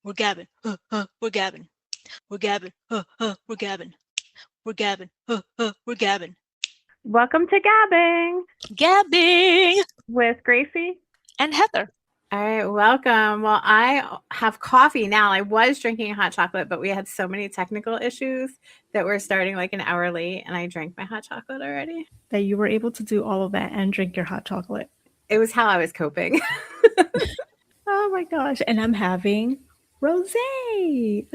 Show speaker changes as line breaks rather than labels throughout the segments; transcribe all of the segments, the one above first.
We're gabbing. We're gabbing. We're gabbing. We're gabbing. We're gabbing. We're gabbing.
Welcome to Gabbing
Gabbing
with Greicy
and Heather.
All right, welcome. Well, I have coffee now. I was drinking hot chocolate, but we had so many technical issues that we're starting like an hour late, and I drank my hot chocolate already.
That you were able to do all of that and drink your hot chocolate.
It was how I was coping.
Oh my gosh. And I'm having rosé.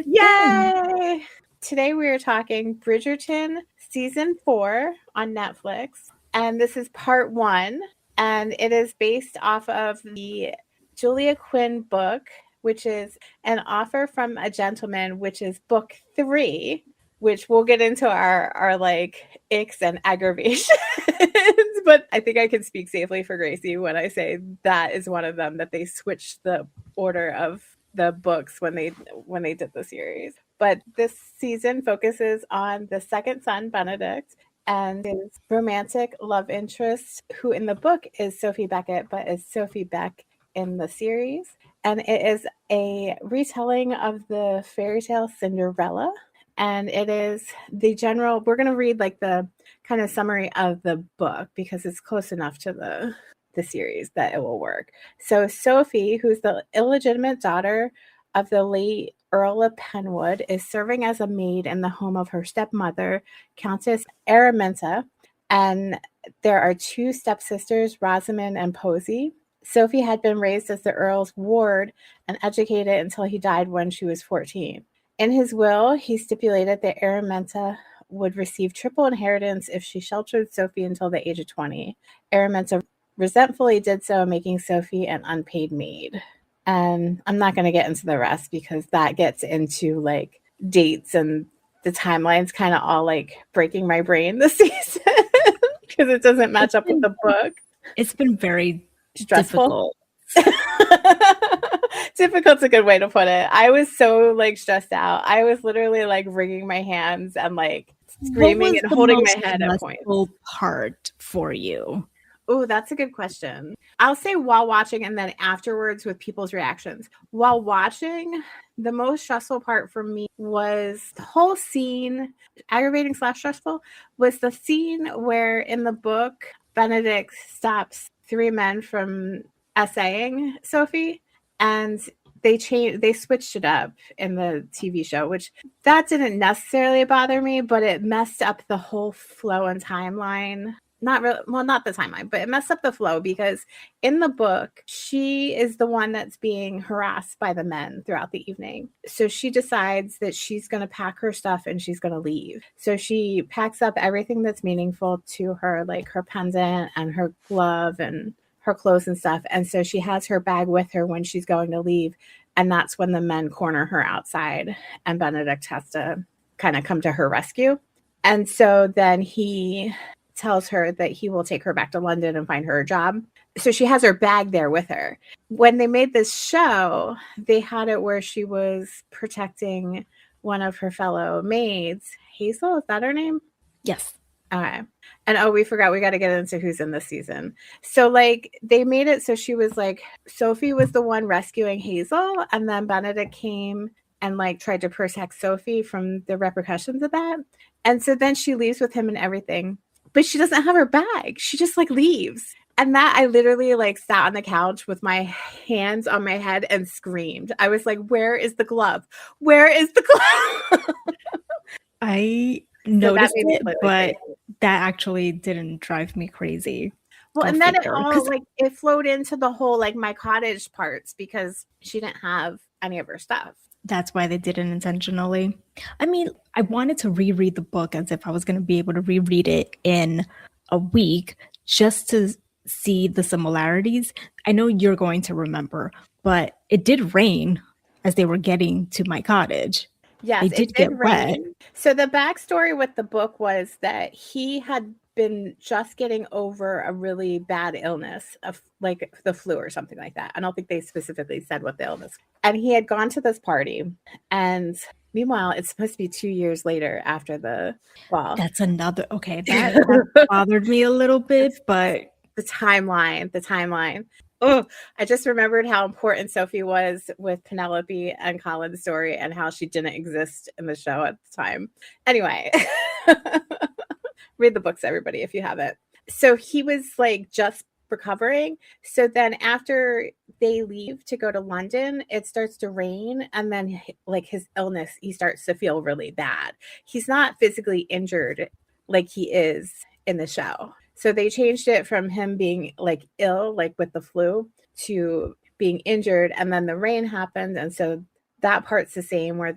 Yay! Today we are talking Bridgerton Season 4 on Netflix. And this is part 1. And it is based off of the Julia Quinn book, which is An Offer from a Gentleman, which is book 3, which we'll get into our like icks and aggravations. But I think I can speak safely for Greicy when I say that is one of them, that they switched the order of the books when they did the series. But this season focuses on the second son, Benedict, and his romantic love interest, who in the book is Sophie Baek, but is Sophie Baek in the series. And it is a retelling of the fairy tale Cinderella. And it is the general, we're going to read like the kind of summary of the book because it's close enough to the series that it will work. So Sophie, who's the illegitimate daughter of the late Earl of Penwood, is serving as a maid in the home of her stepmother, Countess Araminta. And there are 2 stepsisters, Rosamond and Posy. Sophie had been raised as the Earl's ward and educated until he died when she was 14. In his will, he stipulated that Araminta would receive triple inheritance if she sheltered Sophie until the age of 20. Araminta resentfully did so, making Sophie an unpaid maid. And I'm not going to get into the rest because that gets into like dates and the timeline's kind of all like breaking my brain this season because it doesn't match up with the book.
It's been very stressful.
Difficult's a good way to put it. I was so like stressed out. I was literally like wringing my hands and like screaming and holding my head at points.
What was the part for you?
Oh, that's a good question. I'll say while watching and then afterwards with people's reactions. While watching, the most stressful part for me was the whole scene, aggravating / stressful, was the scene where in the book, Benedict stops 3 men from essaying Sophie, and they switched it up in the TV show, which that didn't necessarily bother me, but it messed up the whole flow and timeline. Not really, well, not the timeline, but it messed up the flow because in the book, she is the one that's being harassed by the men throughout the evening. So she decides that she's going to pack her stuff and she's going to leave. So she packs up everything that's meaningful to her, like her pendant and her glove and her clothes and stuff. And so she has her bag with her when she's going to leave. And that's when the men corner her outside and Benedict has to kind of come to her rescue. And so then he tells her that he will take her back to London and find her a job. So she has her bag there with her. When they made this show, they had it where she was protecting one of her fellow maids. Hazel, is that her name?
Yes.
Okay. And we forgot, we got to get into who's in this season. So like they made it so she was like, Sophie was the one rescuing Hazel, and then Benedict came and like tried to protect Sophie from the repercussions of that. And so then she leaves with him and everything, but she doesn't have her bag. She just like leaves. And that I literally like sat on the couch with my hands on my head and screamed. I was like, where is the glove? Where is the glove?
I noticed it, but that actually didn't drive me crazy.
Well, and then it all like it flowed into the whole like my cottage parts because she didn't have any of her stuff.
That's why they did it intentionally. I mean, I wanted to reread the book as if I was going to be able to reread it in a week just to see the similarities. I know you're going to remember, but it did rain as they were getting to my cottage.
Yes,
it did get wet.
So the backstory with the book was that he had been just getting over a really bad illness of like the flu or something like that. I don't think they specifically said what the illness. And he had gone to this party, and meanwhile, it's supposed to be 2 years later after the ball.
That's another. Okay, that bothered me a little bit, but
the timeline. Oh, I just remembered how important Sophie was with Penelope and Colin's story and how she didn't exist in the show at the time. Anyway, read the books, everybody, if you haven't. So he was like just recovering. So then after they leave to go to London, it starts to rain. And then like his illness, he starts to feel really bad. He's not physically injured like he is in the show. So they changed it from him being like ill, like with the flu, to being injured. And then the rain happened. And so that part's the same where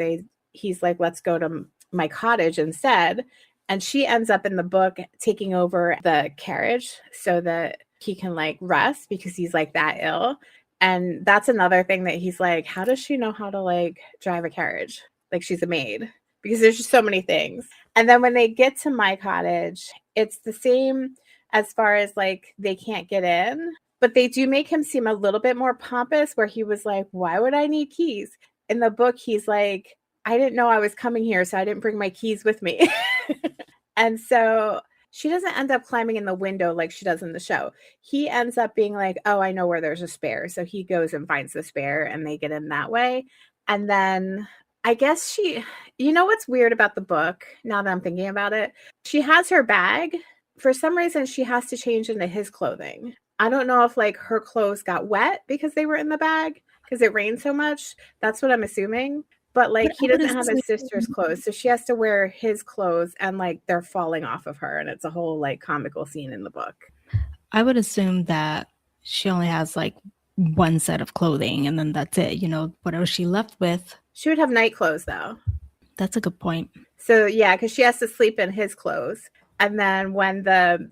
he's like, let's go to my cottage instead. And she ends up in the book taking over the carriage so that he can like rest because he's like that ill. And that's another thing that he's like, how does she know how to like drive a carriage? Like she's a maid, because there's just so many things. And then when they get to my cottage, it's the same as far as like they can't get in, but they do make him seem a little bit more pompous where he was like, why would I need keys? In the book, he's like, I didn't know I was coming here, so I didn't bring my keys with me. And so she doesn't end up climbing in the window like she does in the show. He ends up being like, oh, I know where there's a spare. So he goes and finds the spare and they get in that way. And then I guess you know what's weird about the book, now that I'm thinking about it? She has her bag. For some reason, she has to change into his clothing. I don't know if like her clothes got wet because they were in the bag because it rained so much. That's what I'm assuming. But like he doesn't have his sister's clothes, so she has to wear his clothes and like they're falling off of her, and it's a whole like comical scene in the book.
I would assume that she only has like one set of clothing and then that's it. You know, whatever she left with.
She would have night clothes though.
That's a good point.
So yeah, because she has to sleep in his clothes. And then when the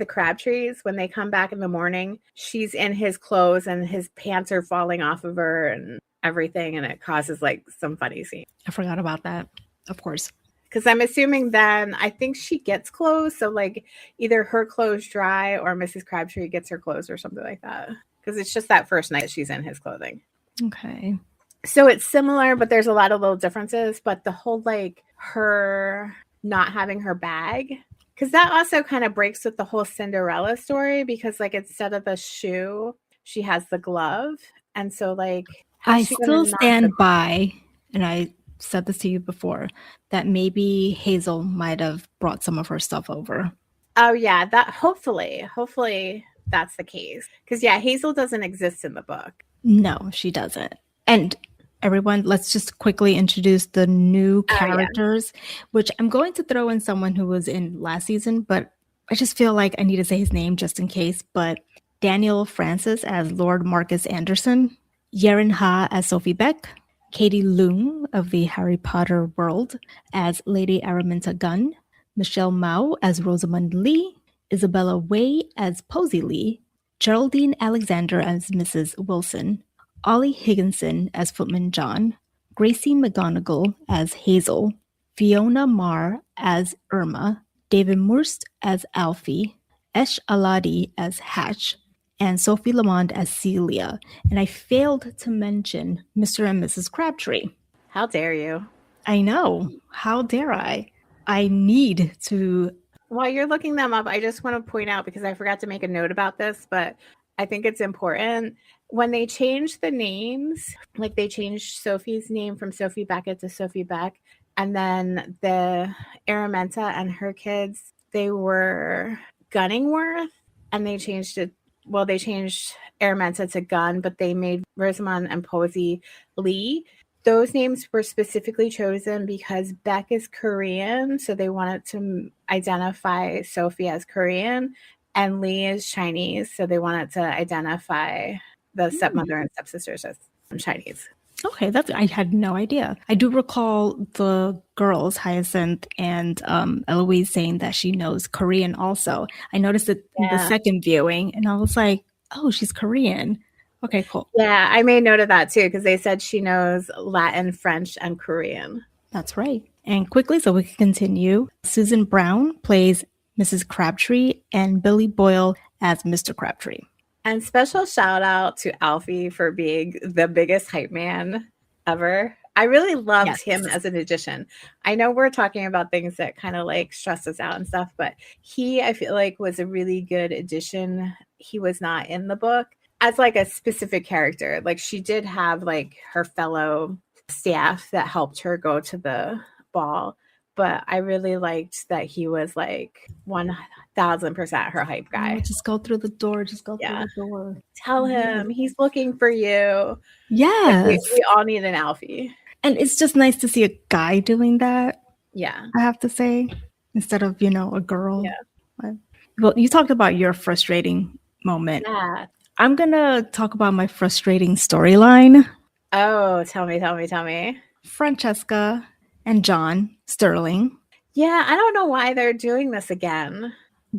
Crabtrees, when they come back in the morning, she's in his clothes and his pants are falling off of her and everything, and it causes like some funny scene.
I forgot about that, of course.
Because I'm assuming then I think she gets clothes, so like either her clothes dry or Mrs. Crabtree gets her clothes or something like that. Because it's just that first night she's in his clothing.
Okay.
So it's similar, but there's a lot of little differences. But the whole like her not having her bag, because that also kind of breaks with the whole Cinderella story, because like instead of the shoe, she has the glove. And so like
I still stand by, and I said this to you before, that maybe Hazel might have brought some of her stuff over.
Oh yeah, that hopefully that's the case. Because yeah, Hazel doesn't exist in the book.
No, she doesn't. And everyone, let's just quickly introduce the new characters, which I'm going to throw in someone who was in last season, but I just feel like I need to say his name just in case. But Daniel Francis as Lord Marcus Anderson, Yeren Ha as Sophie Baek, Katie Leung of the Harry Potter world as Lady Araminta Gunn, Michelle Mao as Rosamund Lee, Isabella Wei as Posey Lee, Geraldine Alexander as Mrs. Wilson, Ollie Higginson as Footman John, Gracie McGonigal as Hazel, Fiona Marr as Irma, David Morst as Alfie, Esh Aladi as Hatch, and Sophie Lamond as Celia. And I failed to mention Mr. and Mrs. Crabtree.
How dare you?
I know. How dare I? I need to...
While you're looking them up, I just want to point out, because I forgot to make a note about this, but I think it's important. When they changed the names, like they changed Sophie's name from Sophie Beckett to Sophie Baek, and then the Araminta and her kids, they were Gunningworth, and they changed it. Well, they changed Araminta to Gunn, but they made Rosamund and Posey Lee. Those names were specifically chosen because Beck is Korean, so they wanted to identify Sophie as Korean, and Lee is Chinese, so they wanted to identify the stepmother and stepsisters as Chinese.
Okay, I had no idea. I do recall the girls, Hyacinth and Eloise, saying that she knows Korean also. I noticed it in the second viewing, and I was like, oh, she's Korean. Okay, cool.
Yeah, I made note of that too, because they said she knows Latin, French, and Korean.
That's right. And quickly, so we can continue, Susan Brown plays Mrs. Crabtree and Billy Boyle as Mr. Crabtree.
And special shout out to Alfie for being the biggest hype man ever. I really loved him as an addition. I know we're talking about things that kind of like stress us out and stuff, but I feel like was a really good addition. He was not in the book, as like a specific character. Like she did have like her fellow staff that helped her go to the ball, but I really liked that he was like 1000% her hype guy.
Just go through the door. Just go through the door.
Tell him he's looking for you.
Yes.
Like, we all need an Alfie.
And it's just nice to see a guy doing that.
Yeah.
I have to say, instead of, a girl.
Yeah.
Well, you talked about your frustrating moment.
Yeah.
I'm going to talk about my frustrating storyline.
Oh, tell me.
Francesca and John Sterling.
Yeah, I don't know why they're doing this again.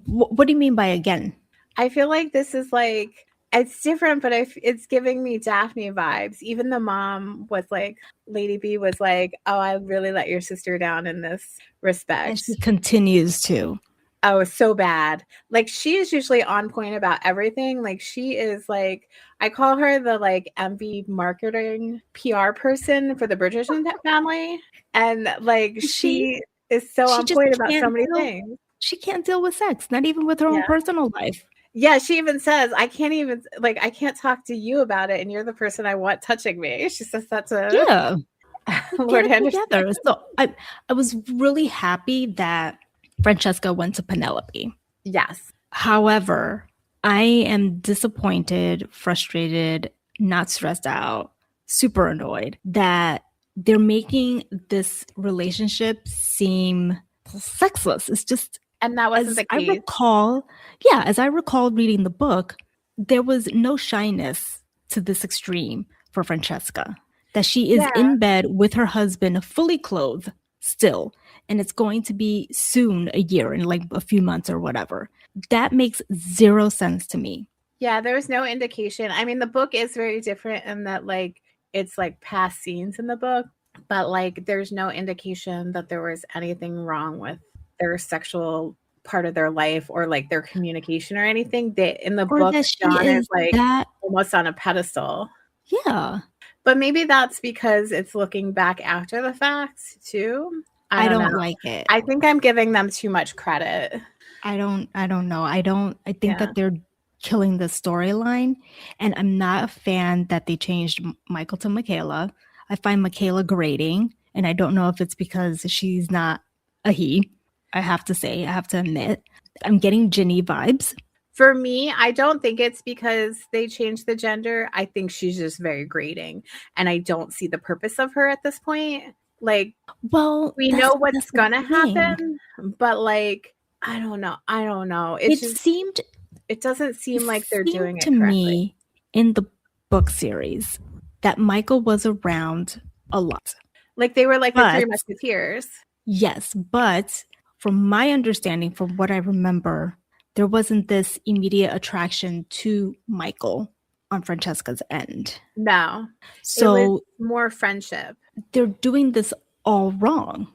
What do you mean by again?
I feel like this is like, it's different, but it's giving me Daphne vibes. Even the mom was like, Lady B was like, oh, I really let your sister down in this respect.
And she continues to.
Oh, so bad. Like, she is usually on point about everything. Like, she is like, I call her the like MV marketing PR person for the Bridgerton family. And like, she is so on point about so many things.
She can't deal with sex, not even with her own personal life.
Yeah, she even says, I can't talk to you about it, and you're the person I want touching me. She says that to Lord Henderson.
So I was really happy that Francesca went to Penelope.
Yes.
However, I am disappointed, frustrated, not stressed out, super annoyed that they're making this relationship seem sexless. It's just...
And that wasn't the case.
As I recall reading the book, there was no shyness to this extreme for Francesca. That she is in bed with her husband, fully clothed still. And it's going to be soon a year, in like a few months or whatever. That makes zero sense to me.
Yeah, there was no indication. I mean, the book is very different in that like it's like past scenes in the book. But like there's no indication that there was anything wrong with their sexual part of their life or like their communication or anything. In the book, John is like almost on a pedestal.
Yeah.
But maybe that's because it's looking back after the fact too.
I don't like it.
I think I'm giving them too much credit.
I don't know. I think that they're killing the storyline, and I'm not a fan that they changed Michael to Michaela. I find Michaela grating, and I don't know if it's because she's not a he. I have to admit, I'm getting Ginny vibes.
For me, I don't think it's because they changed the gender. I think she's just very grating, and I don't see the purpose of her at this point. Like, well, we know what's gonna happen, but like, I don't know. It doesn't seem like they're doing it correctly. To me,
in the book series, that Michael was around a lot.
Like they were like the Three Musketeers.
Yes, but from my understanding, from what I remember, there wasn't this immediate attraction to Michael on Francesca's end.
No.
So
it was more friendship.
They're doing this all wrong.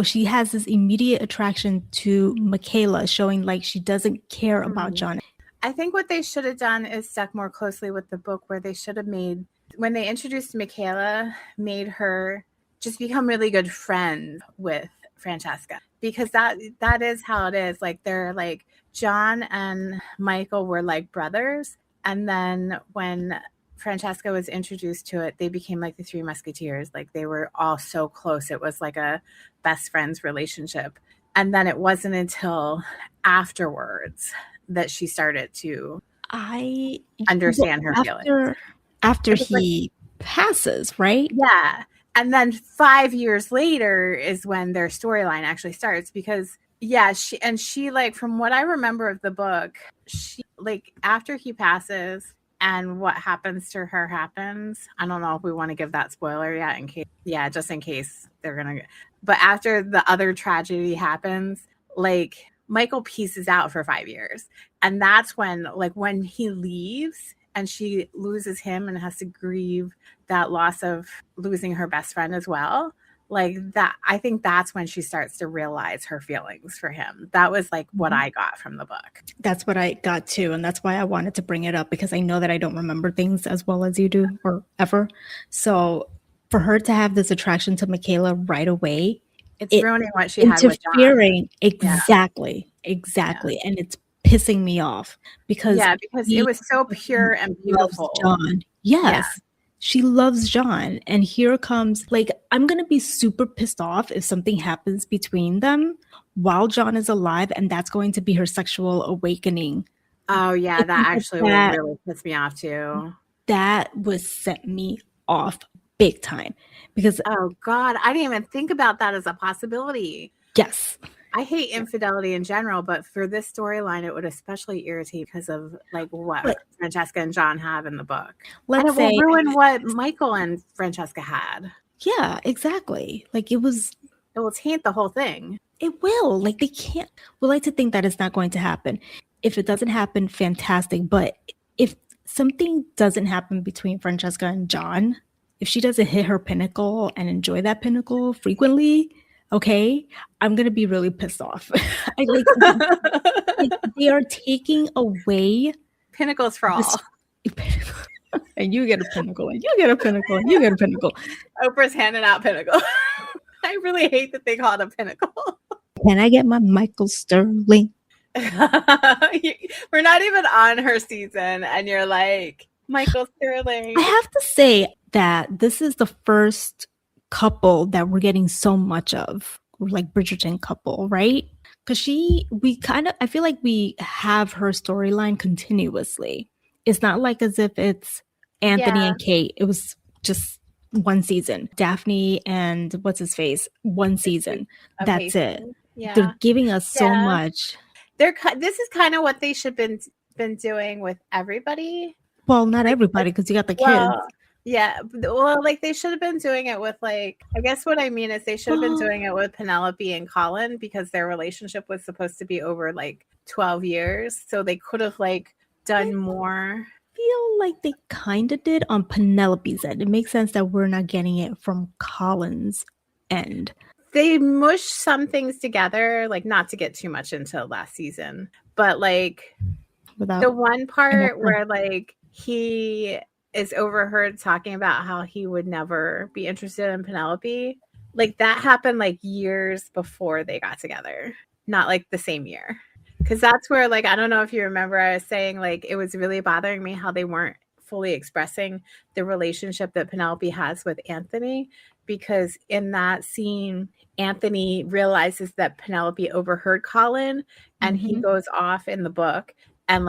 She has this immediate attraction to Michaela, showing like she doesn't care about John.
I think what they should have done is stuck more closely with the book, where they should have made, when they introduced Michaela, made her just become really good friends with Francesca, because that is how it is. Like they're like, John and Michael were like brothers, and then when Francesca was introduced to it, they became like the Three Musketeers. Like they were all so close. It was like a best friends relationship. And then it wasn't until afterwards that she started to understand her feelings.
After he passes, right?
Yeah. And then 5 years later is when their storyline actually starts, because she like, from what I remember of the book, she like after he passes and what happens to her happens. I don't know if we want to give that spoiler yet just in case they're going to, but after the other tragedy happens, like Michael pieces out for 5 years. And that's when he leaves and she loses him and has to grieve that loss of losing her best friend as well. Like that, I think that's when she starts to realize her feelings for him. That was like what I got from the book.
That's what I got too. And that's why I wanted to bring it up, because I know that I don't remember things as well as you do, or ever. So for her to have this attraction to Michaela right away,
it's ruining what she had with John.
Exactly. Yeah. And it's pissing me off because
because it was so pure and beautiful.
John. Yes. She loves John. And here comes, like, I'm going to be super pissed off if something happens between them while John is alive, and that's going to be her sexual awakening.
Oh, yeah, that actually would really piss me off, too.
That would set me off big time. Because,
oh, God, I didn't even think about that as a possibility.
Yes.
I hate infidelity in general, but for this storyline, it would especially irritate because of like what Francesca and John have in the book. And it will ruin what Michael and Francesca had.
Yeah, exactly. Like it
will taint the whole thing.
It will. Like they can't. We like to think that it's not going to happen. If it doesn't happen, fantastic. But if something doesn't happen between Francesca and John, if she doesn't hit her pinnacle and enjoy that pinnacle frequently, okay, I'm going to be really pissed off. like, they are taking away
pinnacles for all.
And you get a pinnacle, and you get a pinnacle, and you get a pinnacle.
Oprah's handing out pinnacle. I really hate that they call it a pinnacle.
Can I get my Michael Sterling?
We're not even on her season, and you're like, Michael Sterling.
I have to say that this is the first couple that we're getting so much of, like Bridgerton couple, right? Because I feel like we have her storyline continuously. It's not like as if it's Anthony and Kate. It was just one season. Daphne and what's his face, one season. That's it. Yeah. They're giving us so much.
This is kind of what they should been doing with everybody.
Well, not everybody, because you got the kids.
Yeah, well, like they should have been doing it with I guess what I mean is they should have been doing it with Penelope and Colin because their relationship was supposed to be over 12 years. So they could have done more.
I feel like they kind of did on Penelope's end. It makes sense that we're not getting it from Colin's end.
They mushed some things together, not to get too much into last season, but the one part where he is overheard talking about how he would never be interested in Penelope. That happened years before they got together, not the same year. Because that's where I don't know if you remember, I was saying it was really bothering me how they weren't fully expressing the relationship that Penelope has with Anthony. Because in that scene, Anthony realizes that Penelope overheard Colin and he goes off in the book and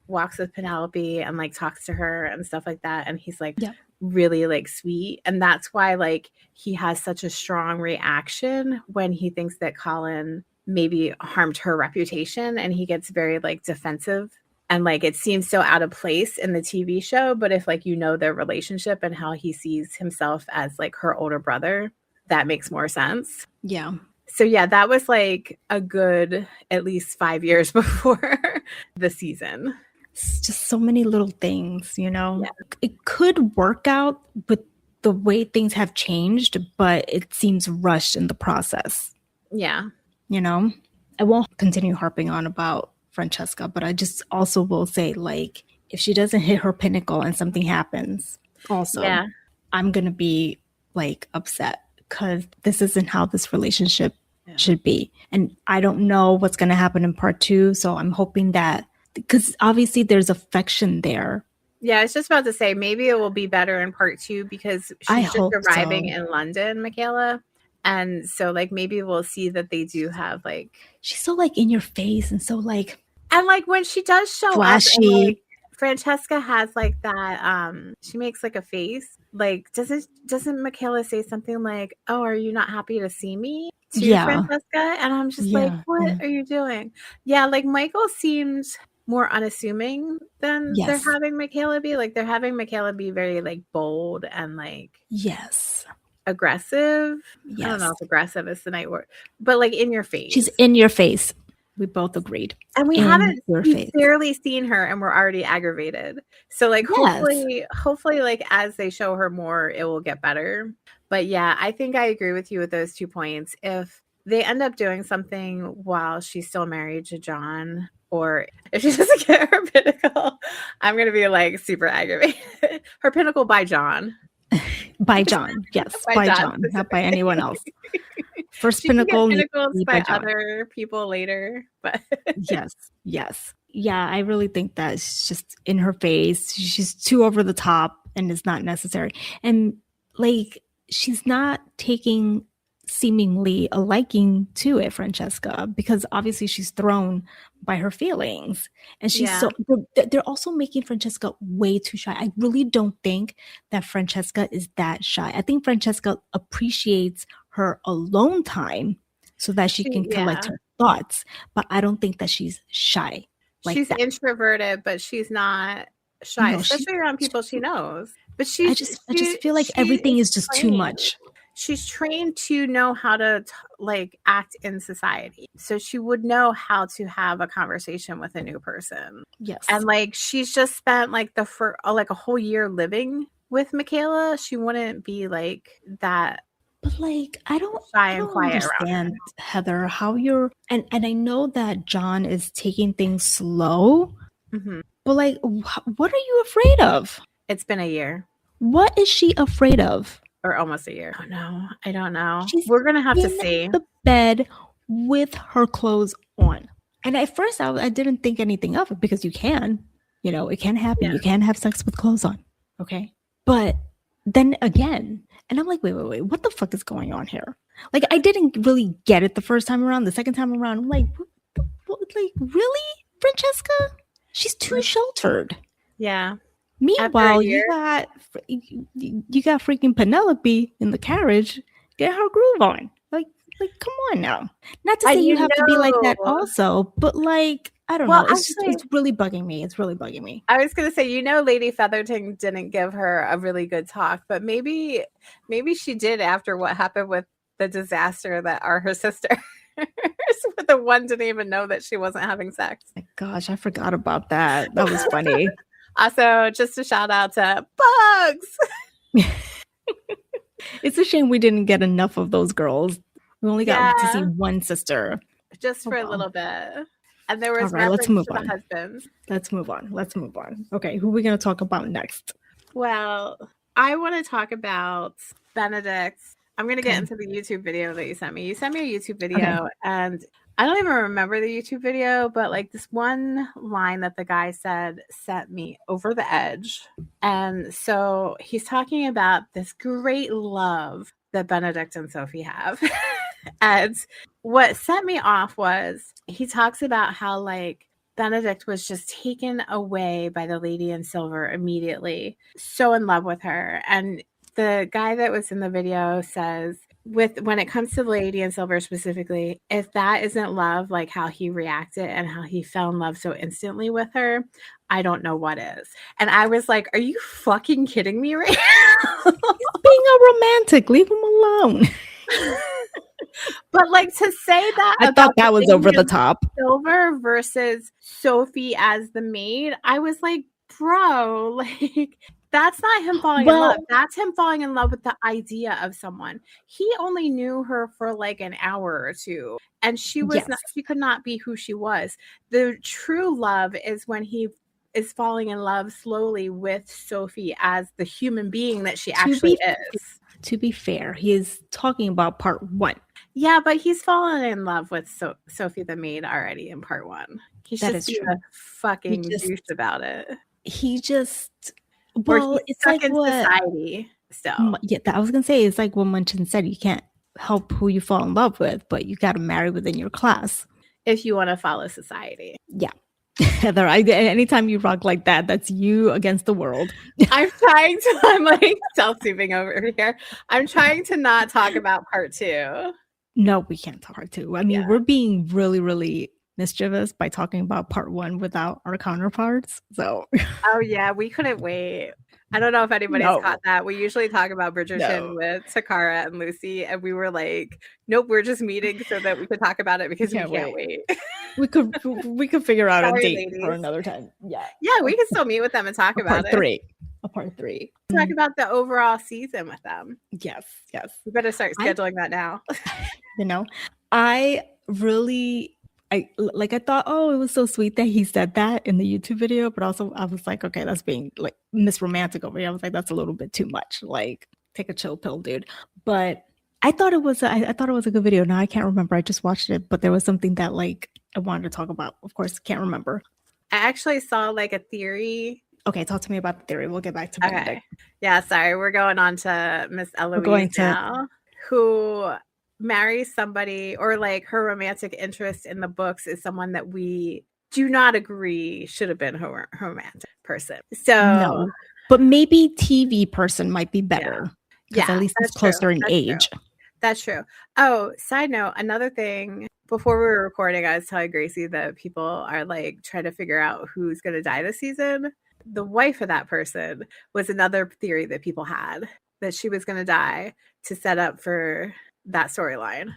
walks with Penelope and talks to her and stuff like that, and he's really sweet, and that's why he has such a strong reaction when he thinks that Colin maybe harmed her reputation, and he gets very defensive, and it seems so out of place in the TV show. But if their relationship and how he sees himself as her older brother, that makes more sense.
Yeah.
So yeah, that was a good at least 5 years before the season.
It's just so many little things, Yeah. It could work out with the way things have changed, but it seems rushed in the process.
Yeah.
I won't continue harping on about Francesca, but I just also will say, if she doesn't hit her pinnacle and something happens, also, I'm going to be upset because this isn't how this relationship should be. And I don't know what's going to happen in part 2. So I'm hoping that, because obviously there's affection there.
Yeah, I was just about to say, maybe it will be better in part 2 because she's just arriving in London, Michaela. And so maybe we'll see that they do have
she's so in your face and so
and when she does show
flashy.
Up and, Francesca has that she makes a face. Doesn't Michaela say something oh, are you not happy to see me? To Francesca? And I'm just what are you doing? Yeah, Michael seems more unassuming than they're having Michaela be. They're having Michaela be very bold and aggressive. Yes. I don't know if aggressive is the right word, but in your face.
She's in your face. We both agreed.
And we haven't barely seen her and we're already aggravated. So hopefully as they show her more, it will get better. But yeah, I think I agree with you with those 2 points. If they end up doing something while she's still married to John, or if she doesn't get her pinnacle, I'm going to be super aggravated. Her pinnacle by John.
By John, yes. by John, not by anyone else. First
She can get
pinnacle needs to
pinnacles
be
by
by John.
other people later, but
Yes. Yeah, I really think that it's just in her face. She's too over the top and it's not necessary. And like, she's not taking seemingly a liking to it, Francesca, because obviously she's thrown by her feelings. And she's
Yeah.
they're also making Francesca way too shy. I really don't think that Francesca is that shy. I think Francesca appreciates her alone time so that she can collect her thoughts, but I don't think that she's shy. Like
she's
that.
introverted, but she's not shy,
No,
especially around people she knows. But
I just feel like everything is just too much.
She's trained to know how to like act in society, so she would know how to have a conversation with a new person.
Yes,
and like she's just spent like a whole year living with Michaela. She wouldn't be like that.
But like, I don't
quiet
understand, Heather, how you're and I know that John is taking things slow, but like, what are you afraid of?
It's been a year.
What is she afraid of?
Or almost a year. Oh no, I don't know.
We're
gonna have to see.
The bed with her clothes on, and at first I didn't think anything of it because you can, it can happen. Yeah. You can have sex with clothes on, okay? But then again, and I'm like, wait, what the fuck is going on here? Like, I didn't really get it the first time around. The second time around, I'm like, like, really, Francesca? She's too sheltered.
Yeah.
Meanwhile, you got freaking Penelope in the carriage. Get her groove on. Like, come on now. Not to say you have to be like that also, but like, I don't know. It's really bugging me. It's really bugging me.
I was gonna say, Lady Featherton didn't give her a really good talk, but maybe she did after what happened with the disaster that are her sisters. The one didn't even know that she wasn't having sex.
My gosh, I forgot about that. That was funny.
Also, just a shout out to Bugs.
It's a shame we didn't get enough of those girls. We only got to see one sister.
Just for a little bit. And there was
let's move
to
on.
the husbands.
Let's move on. Okay, who are we going to talk about next?
Well, I want to talk about Benedict. I'm going to get into the YouTube video that you sent me. You sent me a YouTube video, and I don't even remember the YouTube video, but like this one line that the guy said sent me over the edge. And so he's talking about this great love that Benedict and Sophie have. And what set me off was he talks about how like Benedict was just taken away by the lady in silver immediately, so in love with her. And the guy that was in the video says, when it comes to the lady in silver specifically, if that isn't love, like how he reacted and how he fell in love so instantly with her, I don't know what is. And I was like, are you fucking kidding me right now?
He's being a romantic. Leave him alone.
But like to say that,
I thought that was over the top.
Silver versus Sophie as the maid, I was like, bro, like that's not him falling in love. That's him falling in love with the idea of someone. He only knew her for like an hour or two, and she was she could not be who she was. The true love is when he is falling in love slowly with Sophie as the human being that she actually is.
To be fair, he is talking about part one.
Yeah, but he's fallen in love with Sophie the maid already in part one. He's just a fucking douche about it.
He just,
it's like in society still.
Yeah, I was gonna say it's like what Munchin said. You can't help who you fall in love with, but you got to marry within your class
if you want to follow society.
Yeah. Heather, anytime you rock like that, that's you against the world.
I'm like self-soothing over here. I'm trying to not talk about part two.
No, we can't talk part two. I mean, we're being really, really mischievous by talking about part one without our counterparts. So,
oh yeah, we couldn't wait. I don't know if anybody's caught that. We usually talk about Bridgerton with Takara and Lucy, and we were like, nope, we're just meeting so that we could talk about it because we can't wait.
we could figure out a date for another time.
Yeah, we can still meet with them and talk about it.
Part three.
Talk about the overall season with them.
Yes.
We better start scheduling that now.
I thought, oh, it was so sweet that he said that in the YouTube video, but also I was like, okay, that's being like Miss Romantic over here. I was like, that's a little bit too much. Like, take a chill pill, dude. But I thought it was I thought it was a good video. Now I can't remember. I just watched it, but there was something that like I wanted to talk about. Of course, can't remember.
I actually saw like a theory.
Okay, talk to me about the theory. We'll get back to Benedict.
Okay. Yeah, sorry. We're going on to Miss Eloise now, who marries somebody, or like her romantic interest in the books is someone that we do not agree should have been her romantic person. So
no, but maybe TV person might be better.
Yeah,
at least it's closer in age.
That's true. Oh, side note, another thing. Before we were recording, I was telling Greicy that people are like trying to figure out who's going to die this season. The wife of that person was another theory that people had, that she was going to die to set up for that storyline.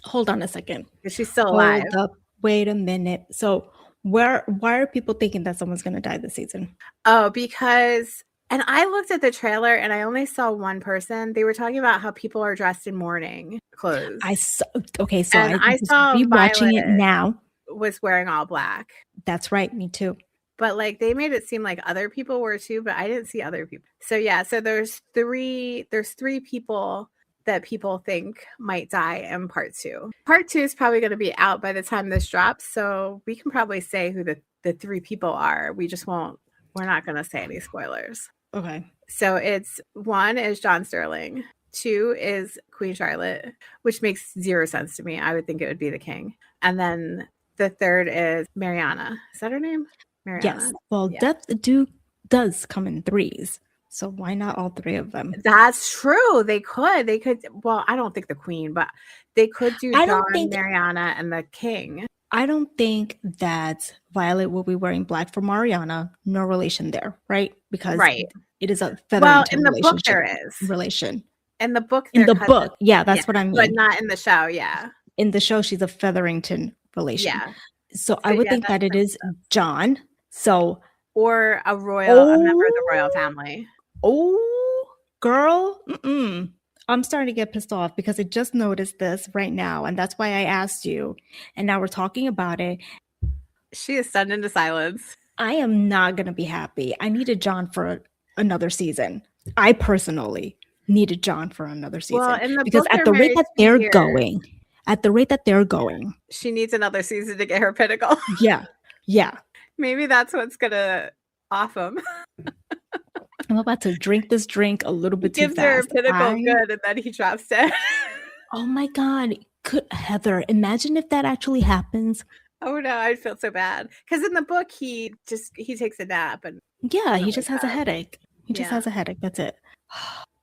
Hold on a second.
She's still alive.
Hold up. Wait a minute. So why are people thinking that someone's going to die this season?
Oh, because... And I looked at the trailer and I only saw one person. They were talking about how people are dressed in mourning clothes.
I saw rewatching it now.
Was wearing all black.
That's right, me too.
But like they made it seem like other people were too, but I didn't see other people. So yeah, so there's three people that people think might die in part 2. Part 2 is probably going to be out by the time this drops, so we can probably say who the 3 people are. We're not going to say any spoilers.
Okay.
So it's 1 is John Sterling. 2 is Queen Charlotte, which makes 0 sense to me. I would think it would be the king. And then the 3rd is Mariana. Is that her name? Mariana.
Yes. Well, Death does come in 3s. So why not all 3 of them?
That's true. They could. Well, I don't think the queen, but they could do John, Mariana, and the king.
I don't think that Violet will be wearing black for Mariana. No relation there, right? Because it is a Featherington
in the book there is
relation.
In the book,
yeah, that's what I mean.
But not in the show, yeah.
In the show, she's a Featherington relation.
Yeah.
So I would think that it is John. So
or a member of the royal family.
Oh, girl. I'm starting to get pissed off because I just noticed this right now. And that's why I asked you. And now we're talking about it.
She is stunned into silence.
I am not going to be happy. I needed John for another season. I personally needed John for another season.
Well, in the
because
book,
at the rate that they're going,
she needs another season to get her pinnacle.
Yeah.
Maybe that's what's going to off him.
I'm about to drink this drink a little bit too fast.
Gives her a pinnacle good, and then he drops dead.
Oh my God. Heather, imagine if that actually happens.
Oh no, I'd feel so bad. Because in the book, he takes a nap. And
yeah, he just has a headache. He just has a headache. That's it.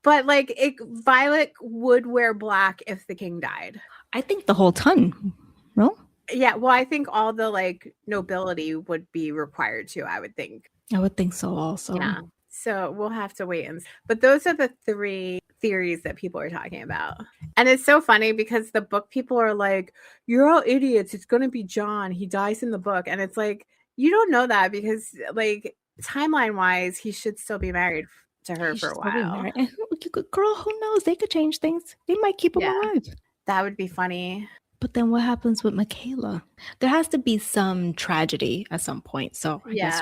But like, Violet would wear black if the king died.
I think the whole ton. No?
Yeah, well, I think all the like nobility would be required to, I would think.
I would think so also.
Yeah. So we'll have to wait and see. But those are the 3 theories that people are talking about. And it's so funny because the book people are like, you're all idiots. It's going to be John. He dies in the book. And it's like, you don't know that because like timeline wise, he should still be married to her for a while.
And girl, who knows? They could change things. They might keep him alive.
That would be funny.
But then what happens with Michaela? There has to be some tragedy at some point. So I guess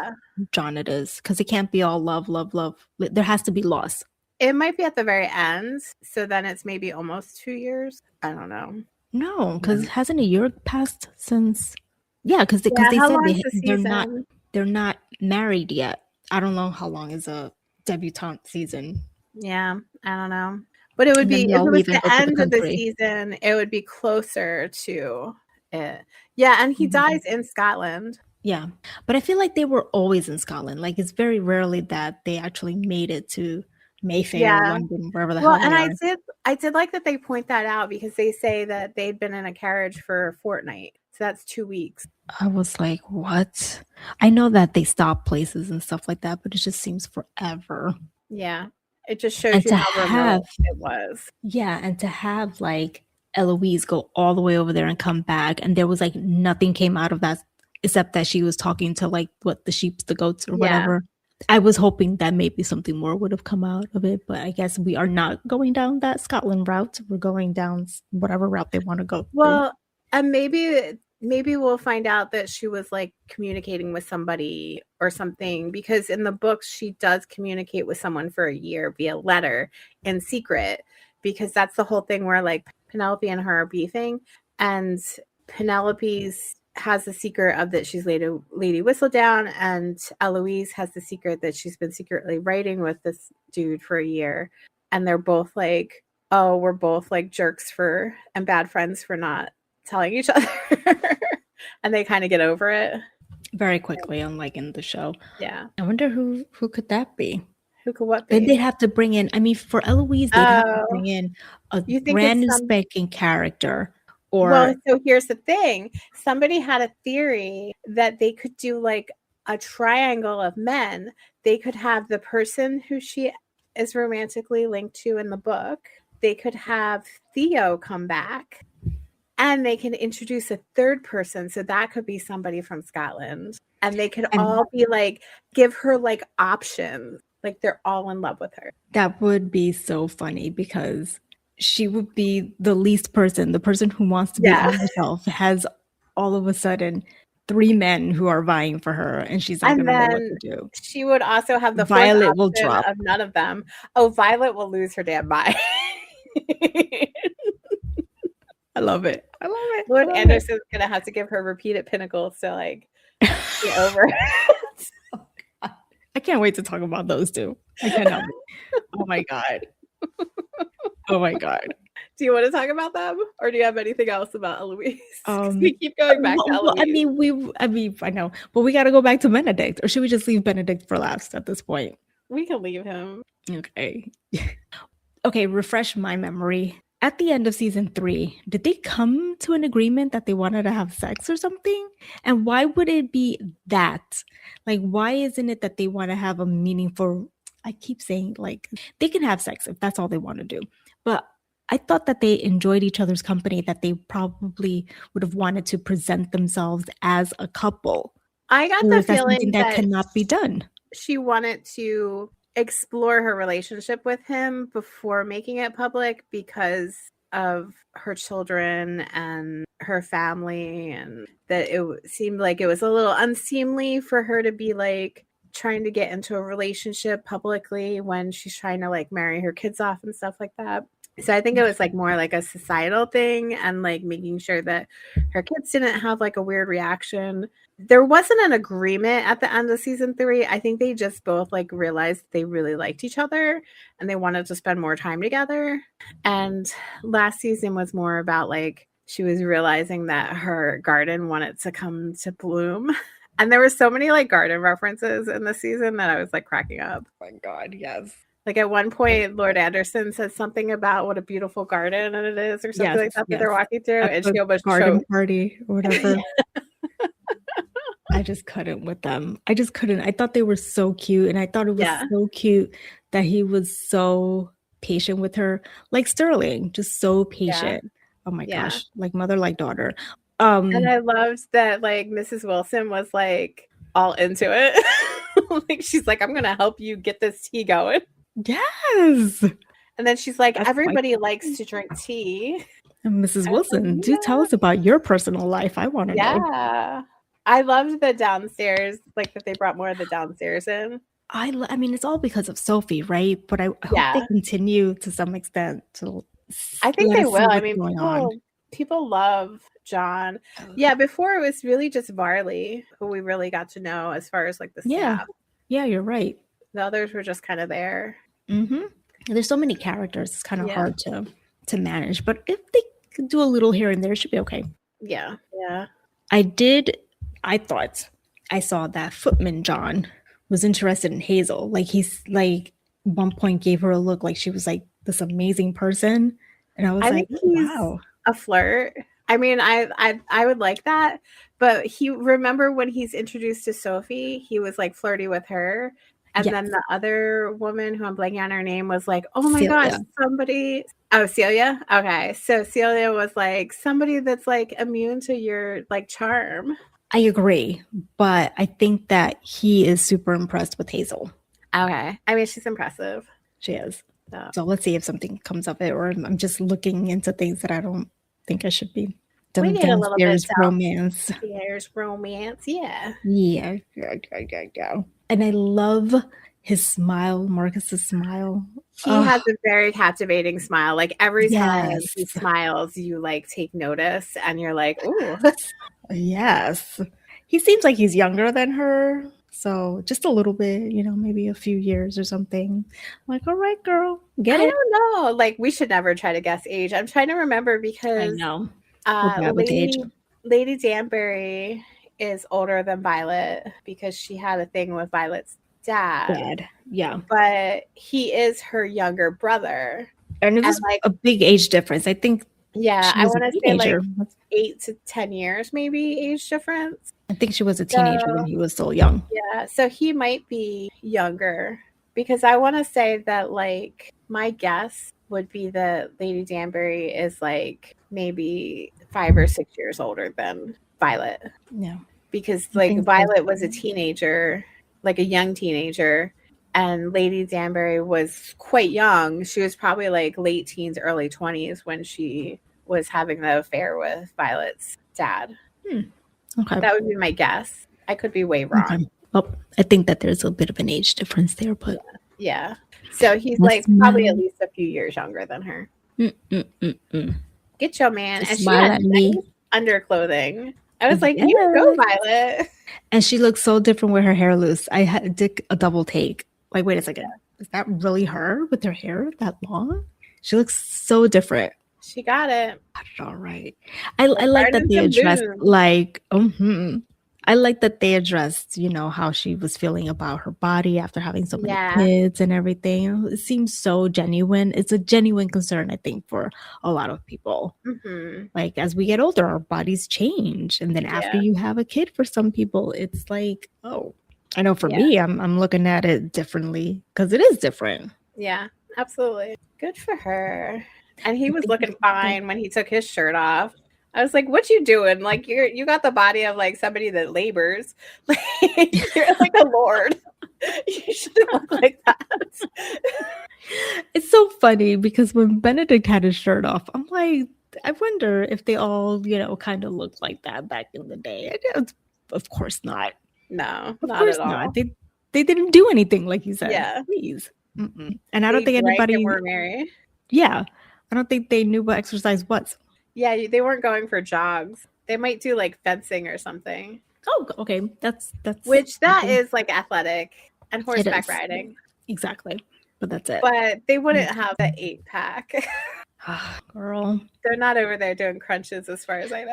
John it is. Because it can't be all love, love, love. There has to be loss.
It might be at the very end. So then it's maybe almost 2 years. I don't know.
No, because hasn't a year passed since? Yeah, because they said they're not married yet. I don't know how long is a debutante season.
Yeah, I don't know. But it would be, if it was the end of the season, it would be closer to it. Yeah, and he dies in Scotland.
Yeah, but I feel like they were always in Scotland. Like, it's very rarely that they actually made it to Mayfair, London, wherever the hell they are.
I did like that they point that out because they say that they'd been in a carriage for a fortnight. So that's 2 weeks.
I was like, what? I know that they stop places and stuff like that, but it just seems forever.
Yeah. It just shows you how remote it was.
Yeah, and to have like Eloise go all the way over there and come back, and there was like nothing came out of that except that she was talking to like the sheep, the goats, or whatever. I was hoping that maybe something more would have come out of it, but I guess we are not going down that Scotland route. We're going down whatever route they want to go.
Well, and maybe we'll find out that she was like communicating with somebody or something, because in the books she does communicate with someone for a year via letter in secret. because that's the whole thing where like Penelope and her are beefing, and Penelope's has the secret of that she's Lady Whistledown, and Eloise has the secret that she's been secretly writing with this dude for a year, and they're both like, oh, we're both like jerks for and bad friends for not telling each other. And they kind of get over it
very quickly, unlike in the show.
Yeah.
I wonder who could that be?
Who could what be?
Then they'd have to bring in, I mean, for Eloise, they'd have to bring in a brand new spanking character. Or
well, so here's the thing. Somebody had a theory that they could do like a triangle of men. They could have the person who she is romantically linked to in the book. They could have Theo come back, and they can introduce a third person. So that could be somebody from Scotland. And they could all be like, give her like options. Like they're all in love with her.
That would be so funny because she would be the least person. The person who wants to be on herself has all of a sudden 3 men who are vying for her, and she's not going to know what to do.
She would also have the
Violet will drop
of none of them. Oh, Violet will lose her damn mind.
I love it.
Lord Anderson's gonna have to give her repeated pinnacles to like get over.
I can't wait to talk about those two. I cannot. Oh my god. Oh my god.
Do you want to talk about them, or do you have anything else about Eloise? We keep going back to Eloise.
I mean, I know, but we got to go back to Benedict, or should we just leave Benedict for last at this point?
We can leave him.
Okay. Okay, refresh my memory. At the end of season 3, did they come to an agreement that they wanted to have sex or something? And why would it be that? Like, why isn't it that they want to have a meaningful, I keep saying, like, they can have sex if that's all they want to do. But I thought that they enjoyed each other's company, that they probably would have wanted to present themselves as a couple.
I got the feeling
that cannot be done.
She wanted to explore her relationship with him before making it public because of her children and her family, and that it seemed like it was a little unseemly for her to be like trying to get into a relationship publicly when she's trying to like marry her kids off and stuff like that. So I think it was like more like a societal thing, and like making sure that her kids didn't have like a weird reaction. There wasn't an agreement at the end of season 3. I think they just both like realized they really liked each other and they wanted to spend more time together. And last season was more about like she was realizing that her garden wanted to come to bloom. And there were so many like garden references in the season that I was like cracking up.
Oh my God, yes.
Like at one point, Lord Anderson says something about what a beautiful garden it is, or something like that that they're walking through, and she almost
garden party or whatever. I just couldn't with them. I just couldn't. I thought they were so cute, and I thought it was so cute that he was so patient with her, like Sterling, just so patient. Yeah. Oh my gosh, like mother, like daughter.
And I loved that like Mrs. Wilson was like all into it. Like she's like, I'm gonna help you get this tea going.
Yes.
And then she's like, everybody likes to drink tea.
And Mrs. Wilson, do tell us about your personal life. I want to know.
Yeah. I loved the downstairs, like that they brought more of the downstairs in.
I mean, it's all because of Sophie, right? But I hope they continue to some extent to.
I think they will. I mean, people love John. Yeah, before it was really just Varley who we really got to know as far as like the staff.
Yeah, you're right.
The others were just kind of there.
Mm-hmm. There's so many characters. It's kind of hard to manage. But if they could do a little here and there, it should be okay.
Yeah. Yeah.
I thought I saw that Footman John was interested in Hazel. Like he's like one point gave her a look like she was like this amazing person. And I was like, wow.
A flirt. I mean, I would like that. But remember when he's introduced to Sophie, he was like flirty with her. And then the other woman who I'm blanking on her name was like, oh my gosh, somebody. Oh, Celia. Okay. So Celia was like somebody that's like immune to your like charm.
I agree. But I think that he is super impressed with Hazel.
Okay. I mean, she's impressive.
She is. So let's see if something comes of it, or I'm just looking into things that I don't think I should be.
We need a little bit of
romance.
There's romance, yeah.
Yeah. And I love his smile, Marcus's smile.
He has a very captivating smile. Like every time
Yes.
he smiles, you like take notice and you're like, ooh.
Yes. He seems like he's younger than her. So just a little bit, maybe a few years or something. I'm like, all right, girl, get it.
I don't know. Like we should never try to guess age. I'm trying to remember because
I know. We're bad with age.
Lady Danbury is older than Violet because she had a thing with Violet's dad.
Yeah.
But he is her younger brother.
And it was like a big age difference. I think.
Yeah, I want to say like 8 to 10 years, maybe age difference.
I think she was a teenager when he was still young.
Yeah, so he might be younger because I want to say that like my guess would be that Lady Danbury is like maybe 5 or 6 years older than Violet.
Yeah,
because like Violet was a teenager, like a young teenager. And Lady Danbury was quite young. She was probably like late teens, early 20s when she was having the affair with Violet's dad.
Okay.
That would be my guess. I could be way wrong.
Okay. Well, I think that there's a bit of an age difference there, but...
Yeah. So he's like probably at least a few years younger than her. Get your man.
Just
and she had nice underclothing. I was like, you go, Violet.
And she looks so different with her hair loose. I had to a double take. Like, wait a second. Is that really her with her hair that long? She looks so different.
She got it.
All right. I like that they addressed like, I like that they addressed, how she was feeling about her body after having so many kids and everything. It seems so genuine. It's a genuine concern, I think, for a lot of people. Like, as we get older, our bodies change. And then after you have a kid, for some people, it's like, oh, I know for me, I'm looking at it differently because it is different.
Yeah, absolutely. Good for her. And he was looking fine when he took his shirt off. I was like, what you doing? Like, you got the body of like somebody that labors. Like, you're like a lord. You shouldn't look like that.
It's so funny because when Benedict had his shirt off, I'm like, I wonder if they all, kind of looked like that back in the day. Of course not.
No,
of
not
course
at all.
Not. They didn't do anything, like you said.
Yeah.
Please. And I don't think anybody
were married.
Yeah. I don't think they knew what exercise was.
Yeah, they weren't going for jogs. They might do like fencing or something.
Oh, okay. That's
which that is like athletic and horseback riding.
Exactly. But that's it.
But they wouldn't have an 8-pack.
Girl.
They're not over there doing crunches as far as I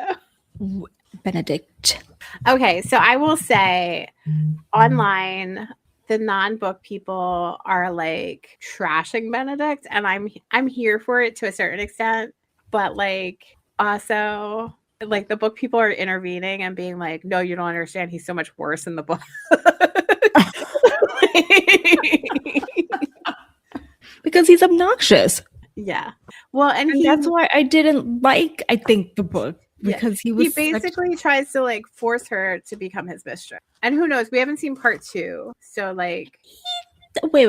know.
Benedict.
Okay, so I will say online the non-book people are like trashing Benedict, and I'm here for it to a certain extent, but like also like the book people are intervening and being like, no, you don't understand, he's so much worse in the book.
Because he's obnoxious.
Yeah. Well, and
that's why I didn't like, I think, the book. Because he
basically tries to like force her to become his mistress. And who knows? We haven't seen part 2. So like
wait.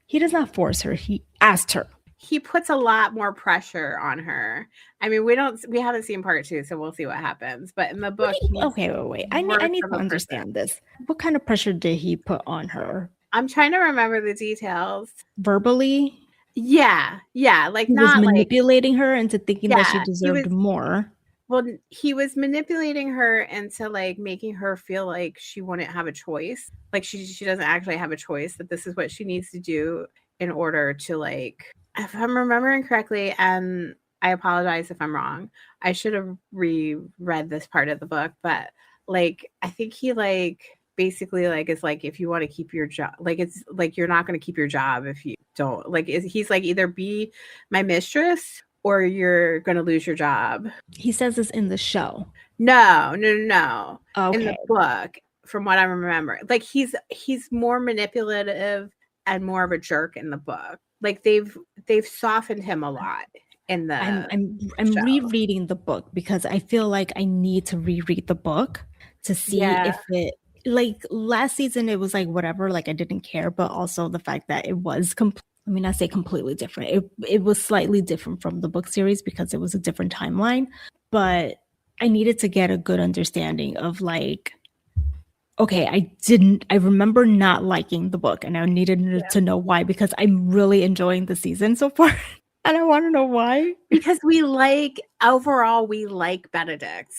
He does not force her. He asked her.
He puts a lot more pressure on her. I mean, we haven't seen part 2, so we'll see what happens. But in the book,
wait. I need to understand this. What kind of pressure did he put on her?
I'm trying to remember the details.
Verbally?
Yeah. Like
he
not
was manipulating her into thinking that she deserved more.
Well, he was manipulating her into like making her feel like she wouldn't have a choice. Like she doesn't actually have a choice, that this is what she needs to do in order to like, if I'm remembering correctly, and I apologize if I'm wrong, I should have reread this part of the book, but like, I think he like basically like is like, if you want to keep your job, like it's like you're not going to keep your job if you don't, like he's like, either be my mistress or you're going to lose your job.
He says this in the show.
No.
Okay.
In the book, from what I remember, like he's more manipulative and more of a jerk in the book. Like they've softened him a lot in the
I'm rereading the book because I feel like I need to reread the book to see if it, like last season it was like whatever, like I didn't care, but also the fact that it was I mean, I say completely different. It was slightly different from the book series because it was a different timeline, but I needed to get a good understanding of like Okay, I remember not liking the book, and I needed to know why, because I'm really enjoying the season so far. And I want to know why.
Because overall, we like Benedict.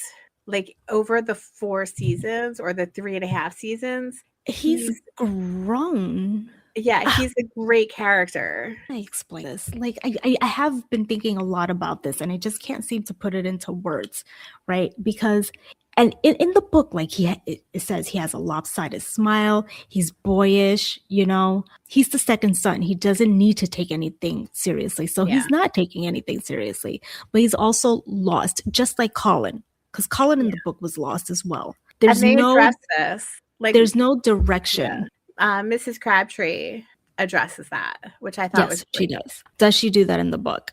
Like over the 4 seasons or the 3.5 seasons,
He's grown.
Yeah, he's a great character.
I explain this. Like I have been thinking a lot about this, and I just can't seem to put it into words, right? Because and in the book, like it says he has a lopsided smile, he's boyish, he's the second son. He doesn't need to take anything seriously. So he's not taking anything seriously. But he's also lost, just like Colin. Because Colin in the book was lost as well. There's
address this.
Like there's no direction.
Mrs. Crabtree addresses that, which I thought was
she does. Does she do that in the book?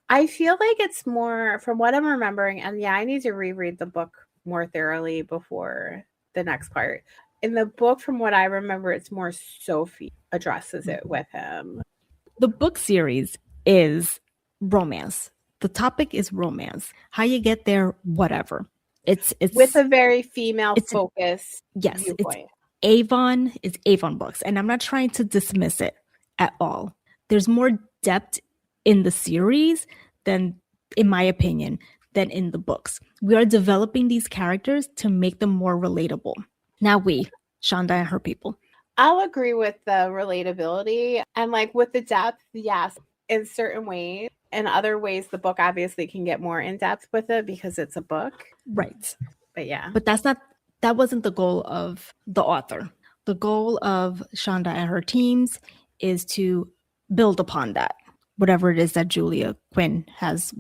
I feel like it's more from what I'm remembering, and I need to reread the book more thoroughly before the next part. In the book, from what I remember, it's more Sophie addresses it with him.
The book series is romance. The topic is romance. How you get there, whatever. It's
with a very female focus.
Yes, viewpoint. Avon is Avon books, and I'm not trying to dismiss it at all. There's more depth in the series than, in my opinion, than in the books. We are developing these characters to make them more relatable. Now Shonda and her people.
I'll agree with the relatability and like with the depth, yes, in certain ways. In other ways, the book obviously can get more in depth with it because it's a book.
Right.
But yeah.
But that wasn't the goal of the author. The goal of Shonda and her teams is to build upon that, whatever it is that Julia Quinn has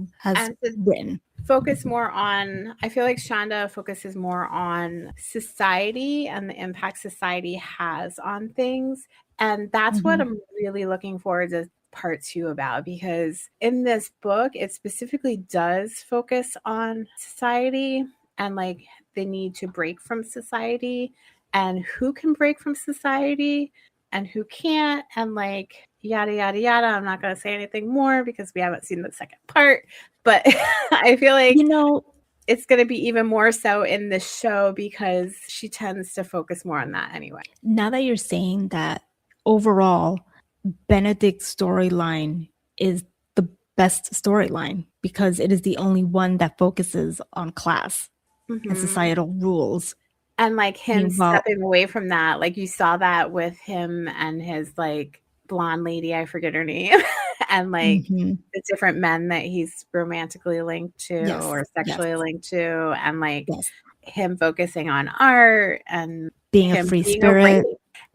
written.
Focus more on, I feel like Shonda focuses more on society and the impact society has on things. And that's what I'm really looking forward to part 2 about, because in this book, it specifically does focus on society and like the need to break from society and who can break from society and who can't, and like yada yada yada. I'm not going to say anything more because we haven't seen the second part, but I feel like it's going to be even more so in the show because she tends to focus more on that anyway.
Now that you're saying that, overall Benedict's storyline is the best storyline because it is the only one that focuses on class and societal rules.
And like him stepping away from that, like you saw that with him and his like blonde lady, I forget her name, and like the different men that he's romantically linked to or sexually linked to, and like him focusing on art and
being a free spirit.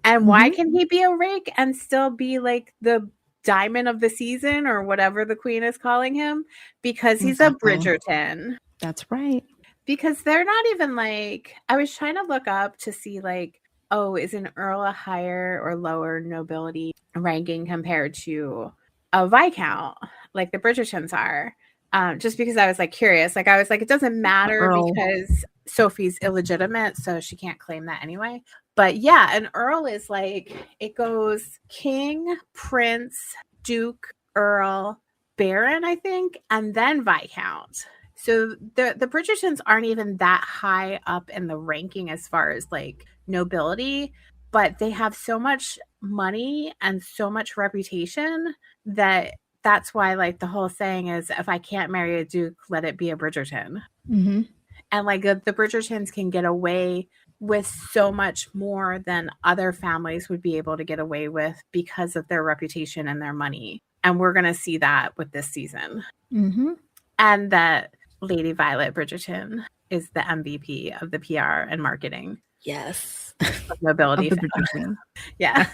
And why can he be a rake and still be like the diamond of the season or whatever the queen is calling him? Because he's a Bridgerton.
That's right.
Because they're not even like, I was trying to look up to see like, oh, is an earl a higher or lower nobility ranking compared to a viscount like the Bridgertons are? Just because I was like curious. Like I was like, it doesn't matter because Sophie's illegitimate, so she can't claim that anyway. But yeah, an earl is like, it goes king, prince, duke, earl, baron, I think, and then viscount. So the Bridgertons aren't even that high up in the ranking as far as like nobility, but they have so much money and so much reputation that that's why like the whole saying is, if I can't marry a duke, let it be a Bridgerton. And like the Bridgertons can get away with so much more than other families would be able to get away with because of their reputation and their money. And we're going to see that with this season. And that Lady Violet Bridgerton is the MVP of the PR and marketing.
Yes.
Of nobility. Of yeah.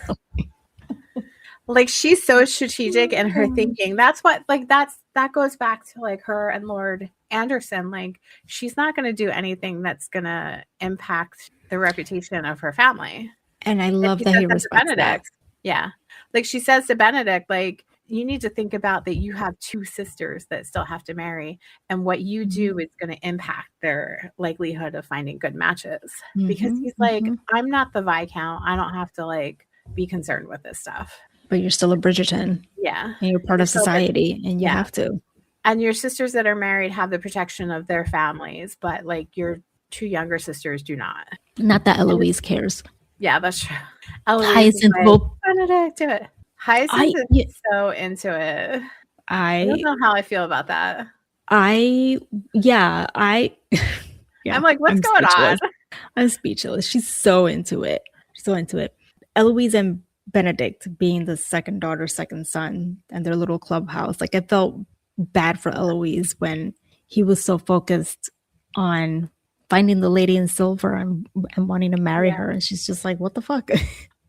Like she's so strategic in her thinking. That's what, like, that goes back to like her and Lord Anderson. Like she's not going to do anything that's going to impact the reputation of her family.
And I love that he respects that.
Yeah. Like she says to Benedict, like, you need to think about that you have 2 sisters that still have to marry, and what you do is going to impact their likelihood of finding good matches. Because he's like, I'm not the Viscount. I don't have to like be concerned with this stuff.
But you're still a Bridgerton.
Yeah.
And you're part of society and you have to.
And your sisters that are married have the protection of their families, but like your two younger sisters do not.
Not that Eloise cares.
Yeah, that's true. Eloise
Hyacinth
is
will.
Benedict, do it. Hyacinth is so into it. I don't know how I feel about that.
I'm like, what's going on? I'm speechless. She's so into it. Eloise and Benedict being the second daughter, second son, and their little clubhouse. Like, I felt bad for Eloise when he was so focused on finding the lady in silver and wanting to marry her. And she's just like, what the fuck?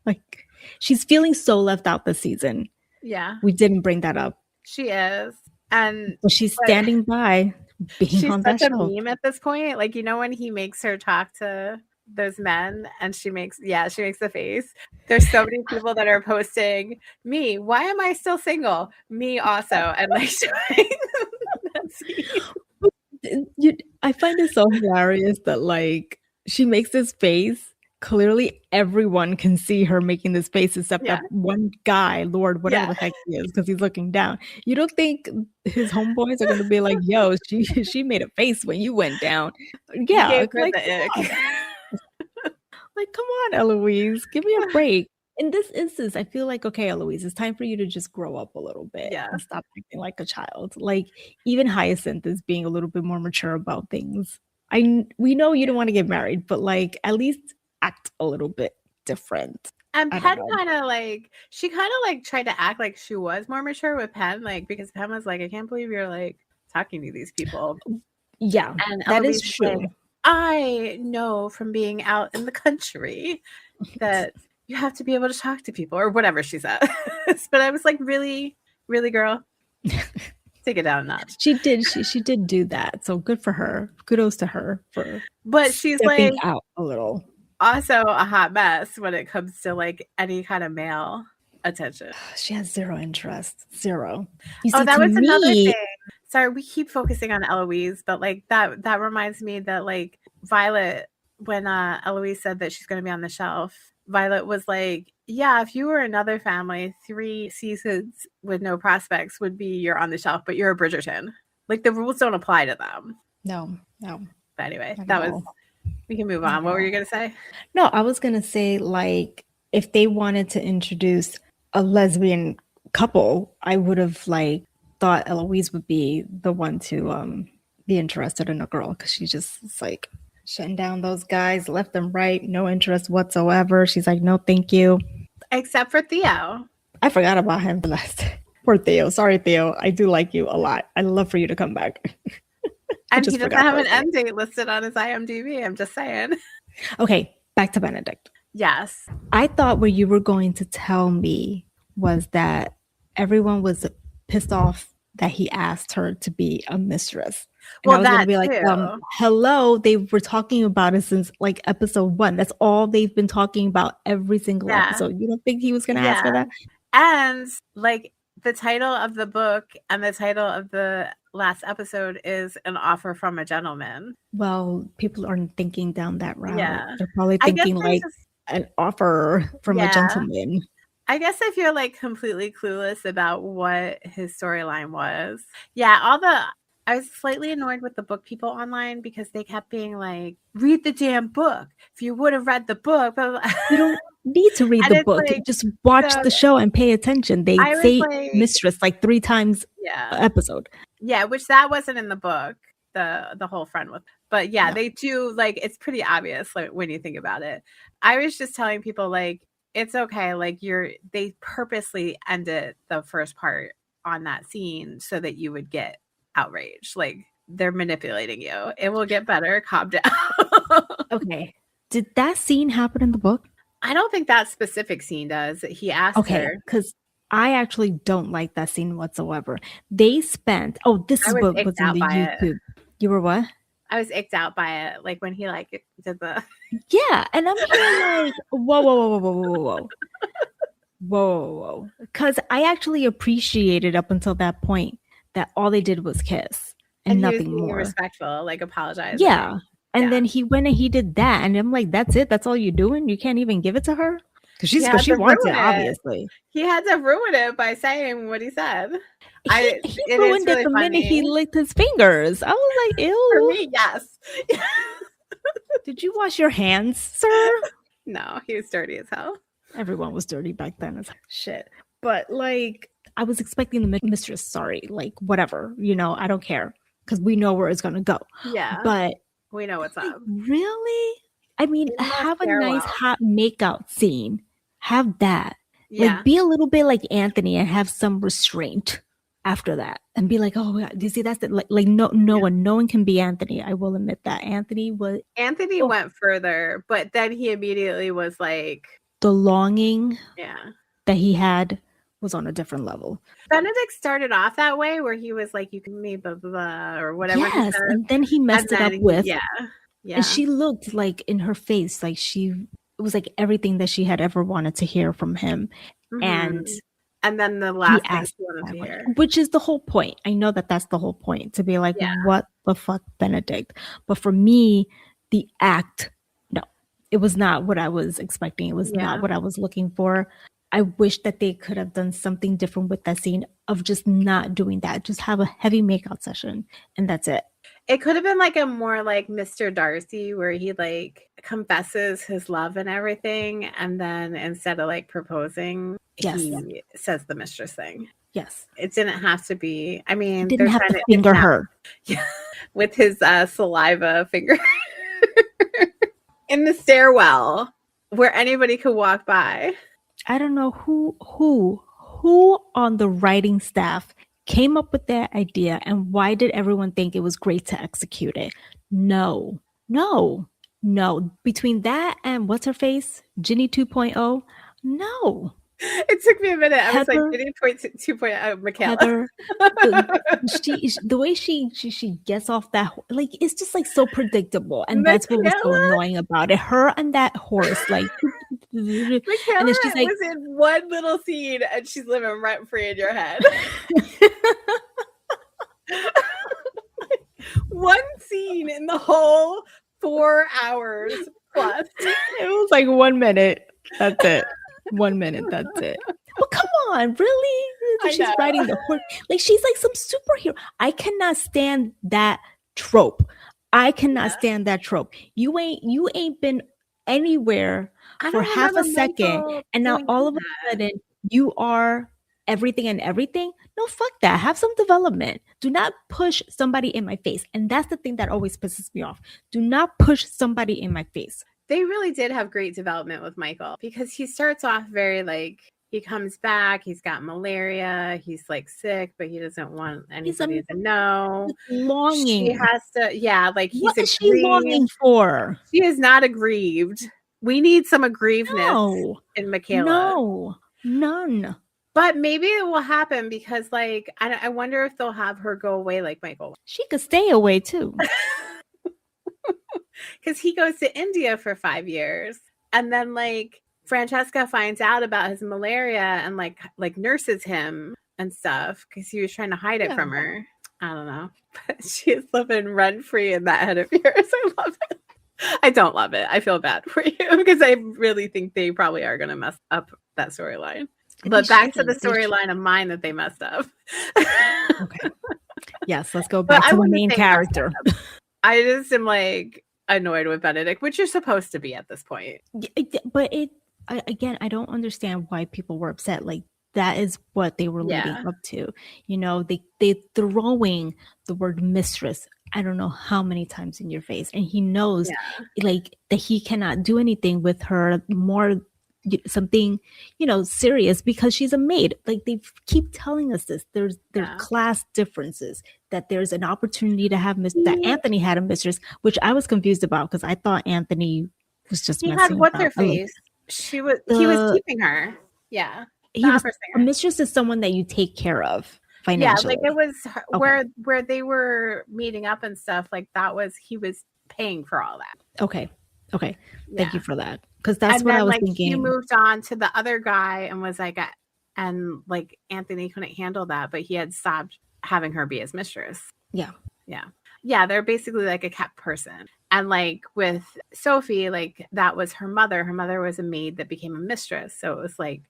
Like, she's feeling so left out this season.
Yeah.
We didn't bring that up.
She is. And
she's standing by being on that show. She's
such a meme at this point. Like, you know, when he makes her talk to those men and she makes the face. There's so many people that are posting, me, why am I still single? Me also. And like,
I find it so hilarious that like she makes this face. Clearly everyone can see her making this face except that one guy, Lord, whatever the heck he is, because he's looking down. You don't think his homeboys are going to be like, yo, she made a face when you went down. Yeah. Like, come on, Eloise, give me a break. In this instance, I feel like, okay, Eloise, it's time for you to just grow up a little bit and stop acting like a child. Like, even Hyacinth is being a little bit more mature about things. We know you don't want to get married, but like, at least act a little bit different.
And Penn kind of like, she kind of like tried to act like she was more mature with Penn, like, because Penn was like, I can't believe you're like talking to these people.
Yeah, and that is true.
Like, I know from being out in the country that you have to be able to talk to people or whatever she said. But I was like, really, really, girl? Take it down a notch.
She did do that. So good for her. Kudos to her for
she's
stepping
like
out a little.
Also a hot mess when it comes to like any kind of male attention.
She has zero interest. Zero.
That was another thing. Sorry, we keep focusing on Eloise, but like that reminds me that like Violet, when Eloise said that she's going to be on the shelf, Violet was like, yeah, if you were another family, 3 seasons with no prospects would be you're on the shelf, but you're a Bridgerton. Like, the rules don't apply to them.
No.
But anyway, we can move on. What were you going to say?
No, I was going to say, like, if they wanted to introduce a lesbian couple, I would have like thought Eloise would be the one to be interested in a girl, because she just is like shutting down those guys left and right, no interest whatsoever. She's like, no, thank you.
Except for Theo.
I forgot about him last. Poor Theo. Sorry, Theo. I do like you a lot. I'd love for you to come back.
And he doesn't have an end date listed on his IMDb. I'm just saying.
Okay, back to Benedict.
Yes.
I thought what you were going to tell me was that everyone was pissed off that he asked her to be a mistress. And I was going to be like, hello, they were talking about it since like episode 1. That's all they've been talking about every single episode. You don't think he was going to ask her that?
And like the title of the book and the title of the last episode is An Offer from a Gentleman.
Well, people aren't thinking down that route.
Yeah.
They're probably thinking like an offer from a gentleman.
I guess if you're like completely clueless about what his storyline was. Yeah, I was slightly annoyed with the book people online because they kept being like, read the damn book. If you would have read the book. Blah, blah, blah.
You don't need to read the book. Like, just watch the show and pay attention. They say like, mistress like 3 times an episode.
Yeah, which that wasn't in the book, the whole front with. But yeah, they do, like, it's pretty obvious like when you think about it. I was just telling people like, it's okay. Like they purposely ended the first part on that scene so that you would get outraged. Like, they're manipulating you. It will get better. Calm down.
Okay. Did that scene happen in the book?
I don't think that specific scene does. He asked her.
Because I actually don't like that scene whatsoever. They spent. Oh, this book was in the YouTube. You were what?
I was icked out by it. Like when he like did the.
Yeah, and I'm here like whoa. Because I actually appreciated up until that point that all they did was kiss and nothing more.
Respectful, like apologize.
Yeah. And then he went and he did that. And I'm like, that's it? That's all you're doing? You can't even give it to her? Because she wants it, obviously.
He had to ruin it by saying what he said.
He ruined it the minute he licked his fingers. I was like, ew.
For me, yes.
Did you wash your hands, sir?
No, he was dirty as hell.
Everyone was dirty back then as shit. But like, I was expecting the mistress, sorry, like whatever, I don't care. Because we know where it's gonna go.
Yeah.
But
we know what's up.
Really? I mean, have a nice hot makeout scene. Have that.
Yeah.
Like, be a little bit like Anthony and have some restraint after that. And be like, oh, do you see that's it? Like no one can be Anthony. I will admit that. Anthony
went further, but then he immediately was like,
the longing
that
he had was on a different level.
Benedict started off that way where he was like, you can me blah blah blah or whatever.
Yes, and then he messed it up with
Yeah.
And she looked like in her face, like it was like everything that she had ever wanted to hear from him.
And then the last thing she wanted to hear.
Which is the whole point. I know that that's the whole point, to be like, what the fuck, Benedict? But for me, the act, no, it was not what I was expecting. It was not what I was looking for. I wish that they could have done something different with that scene of just not doing that. Just have a heavy makeout session and that's it.
It could have been like a more like Mr. Darcy where he like confesses his love and everything. And then instead of like proposing, he says the mistress thing.
Yes.
It didn't have to be. I mean,
didn't have to finger her.
Yeah, with his saliva finger in the stairwell where anybody could walk by.
I don't know who on the writing staff came up with that idea and why did everyone think it was great to execute it? No. Between that and what's her face? Ginny 2.0? No.
It took me a minute. I was like, Ginny 2.0, Michaela.
Heather, the way she gets off that, like, it's just like so predictable. And that's what was so annoying about it. Her and that horse, like,
Michaela and she's like, was in one little scene and she's living rent free in your head. One scene in the whole 4 hours plus.
It was like 1 minute. That's it. 1 minute. That's it. But come on, really? She's riding the horse. Like, she's like some superhero. I cannot stand that trope. Stand that trope. You ain't been anywhere for half a second, and now all of a sudden you are everything and everything. No, fuck that. Have some development. Do not push somebody in my face. And that's the thing that always pisses me off. Do not push somebody in my face.
They really did have great development with Michael because he starts off very like, he comes back, he's got malaria, he's like sick, but he doesn't want anybody to know.
Longing.
She has to, like he's
what is she longing for?
She is not aggrieved. We need some aggrievedness in Michaela.
No, none.
But maybe it will happen because like, I wonder if they'll have her go away like Michael.
She could stay away too.
Because he goes to India for 5 years. And then like Francesca finds out about his malaria and like nurses him and stuff because he was trying to hide it from her. I don't know. But she is living rent free in that head of yours. I love it. I don't love it. I feel bad for you because I really think they probably are going to mess up that storyline. But back to the storyline of mine that they messed up.
Okay. Yes, let's go back to the main character.
I just am like annoyed with Benedict, which you're supposed to be at this point.
But I don't understand why people were upset. Like, that is what they were leading up to. You know, they throwing the word mistress I don't know how many times in your face, and he knows like that he cannot do anything with her more something serious because she's a maid. Like, they keep telling us this. There's class differences, that there's an opportunity to have that Anthony had a mistress, which I was confused about because I thought Anthony was just
he had what's her face. He was keeping her. Yeah.
A mistress is someone that you take care of financially.
Yeah, like it was where they were meeting up and stuff. Like he was paying for all that.
Okay. Thank you for that. Because that's what I was thinking.
He moved on to the other guy and was like, and like Anthony couldn't handle that, but he had stopped having her be his mistress.
Yeah.
They're basically like a kept person. And like with Sophie, like that was her mother. Her mother was a maid that became a mistress. So it was like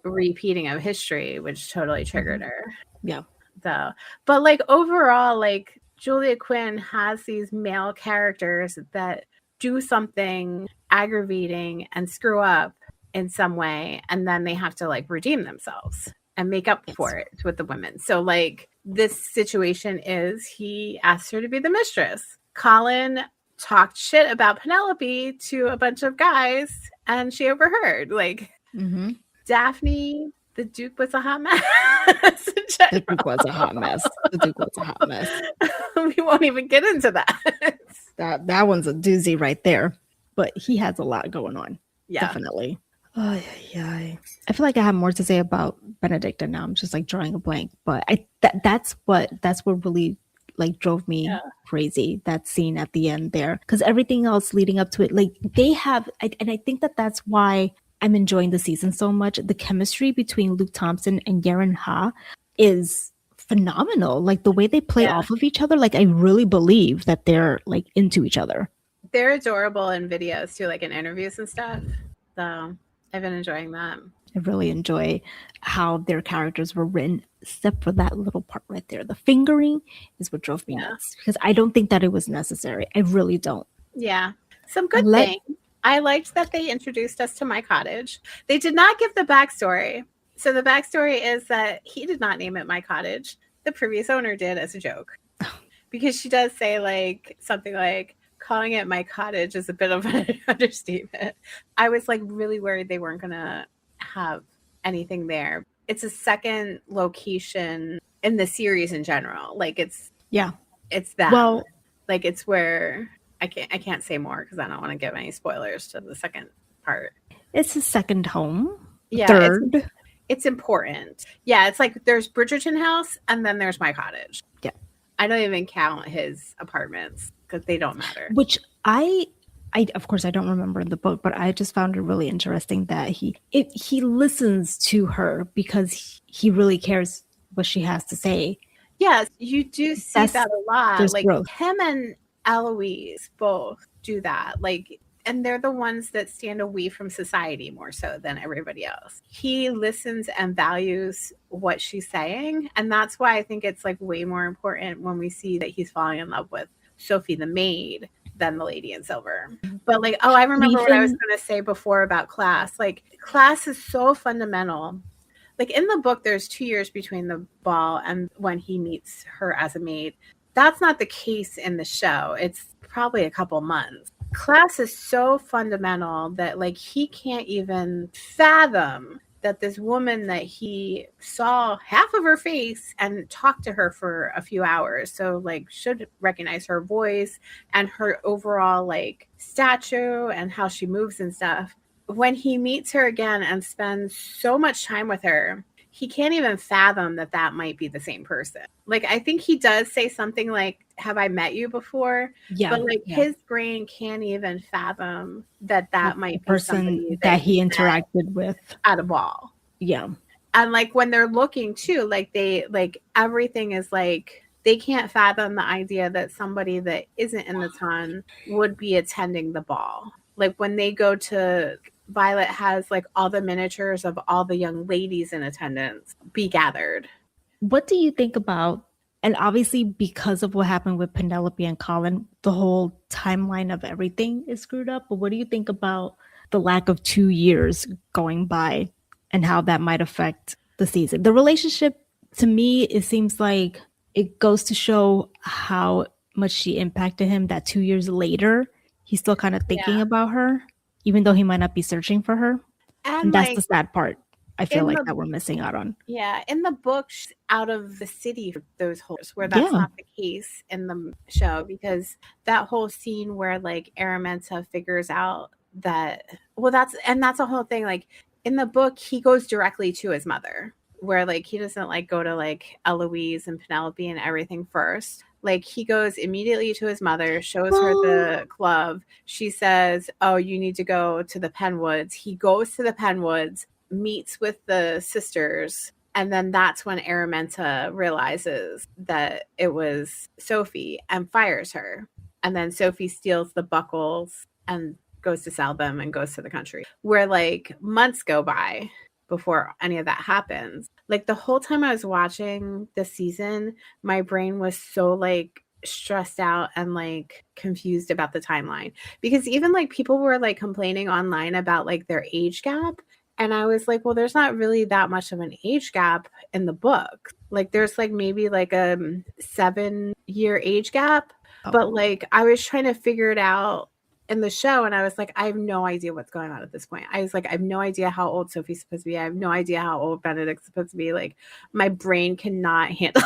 repeating of history, which totally triggered her.
Yeah.
But like overall, like Julia Quinn has these male characters that do something aggravating and screw up in some way, and then they have to like redeem themselves and make up for it with the women. So like this situation is he asked her to be the mistress. Colin talked shit about Penelope to a bunch of guys and she overheard. Like Daphne, the Duke was a hot mess.
The Duke was a hot mess. The Duke was a hot mess.
We won't even get into that.
That one's a doozy right there. But he has a lot going on.
Yeah.
Definitely. Oh, yeah. I feel like I have more to say about Benedict, and now I'm just like drawing a blank. But that's what really like drove me crazy. That scene at the end there, because everything else leading up to it, like they have, and I think that's why I'm enjoying the season so much. The chemistry between Luke Thompson and Yaren Ha is phenomenal. Like the way they play off of each other, like I really believe that they're like into each other.
They're adorable in videos too, like in interviews and stuff. So I've been enjoying that.
I really enjoy how their characters were written, except for that little part right there. The fingering is what drove me nuts, because I don't think that it was necessary. I really don't.
Yeah. Some good thing. I liked that they introduced us to My Cottage. They did not give the backstory. So the backstory is that he did not name it My Cottage. The previous owner did as a joke. Because she does say like something like, calling it My Cottage is a bit of an understatement. I was like really worried they weren't going to have anything there. It's a second location in the series in general. Like it's that. Well, like it's where I can't say more because I don't want to give any spoilers to the second part.
It's a second home.
Yeah.
Third.
It's important. Yeah. It's like there's Bridgerton House and then there's My Cottage.
Yeah.
I don't even count his apartments because they don't matter.
Which I of course I don't remember in the book, but I just found it really interesting that he listens to her because he really cares what she has to say.
Yes, you do see that a lot. Like
growth.
Him and Eloise both do that. Like, and they're the ones that stand away from society more so than everybody else. He listens and values what she's saying. And that's why I think it's like way more important when we see that he's falling in love with Sophie the maid than the lady in silver. But like, I remember what I was going to say before about class. Like class is so fundamental. Like in the book, there's 2 years between the ball and when he meets her as a maid. That's not the case in the show. It's probably a couple months. Class is so fundamental that like he can't even fathom that this woman that he saw half of her face and talked to her for a few hours, so like should recognize her voice and her overall like stature and how she moves and stuff. When he meets her again and spends so much time with her, he can't even fathom that might be the same person. Like, I think he does say something like, have I met you before? Yeah. But like his brain can't even fathom that might be
person that he interacted with
at a ball.
Yeah.
And like when they're looking too, like they, like everything is like, they can't fathom the idea that somebody that isn't in the ton would be attending the ball. Like when they go to, Violet has like all the miniatures of all the young ladies in attendance be gathered.
What do you think about, and obviously because of what happened with Penelope and Colin, the whole timeline of everything is screwed up, but what do you think about the lack of 2 years going by and how that might affect the season? The relationship, to me, it seems like it goes to show how much she impacted him that 2 years later, he's still kind of thinking about her, even though he might not be searching for her. And that's like, the sad part I feel like that we're missing out on.
Yeah. In the books, out of the city, those holes, where that's not the case in the show, because that whole scene where like Araminta figures out that, well, that's a whole thing. Like in the book, he goes directly to his mother, where like he doesn't like go to like Eloise and Penelope and everything first. Like he goes immediately to his mother, shows her the glove. She says, oh, you need to go to the Penwoods. He goes to the Penwoods, meets with the sisters. And then that's when Araminta realizes that it was Sophie and fires her. And then Sophie steals the buckles and goes to sell them and goes to the country, where like months go by before any of that happens. Like the whole time I was watching the season, my brain was so like stressed out and like confused about the timeline, because even like people were like complaining online about like their age gap, and I was like, well, there's not really that much of an age gap in the book. Like there's like maybe like a 7-year age gap, but like I was trying to figure it out in the show, and I was like, I have no idea what's going on at this point. I was like, I have no idea how old Sophie's supposed to be. I have no idea how old Benedict's supposed to be. Like my brain cannot handle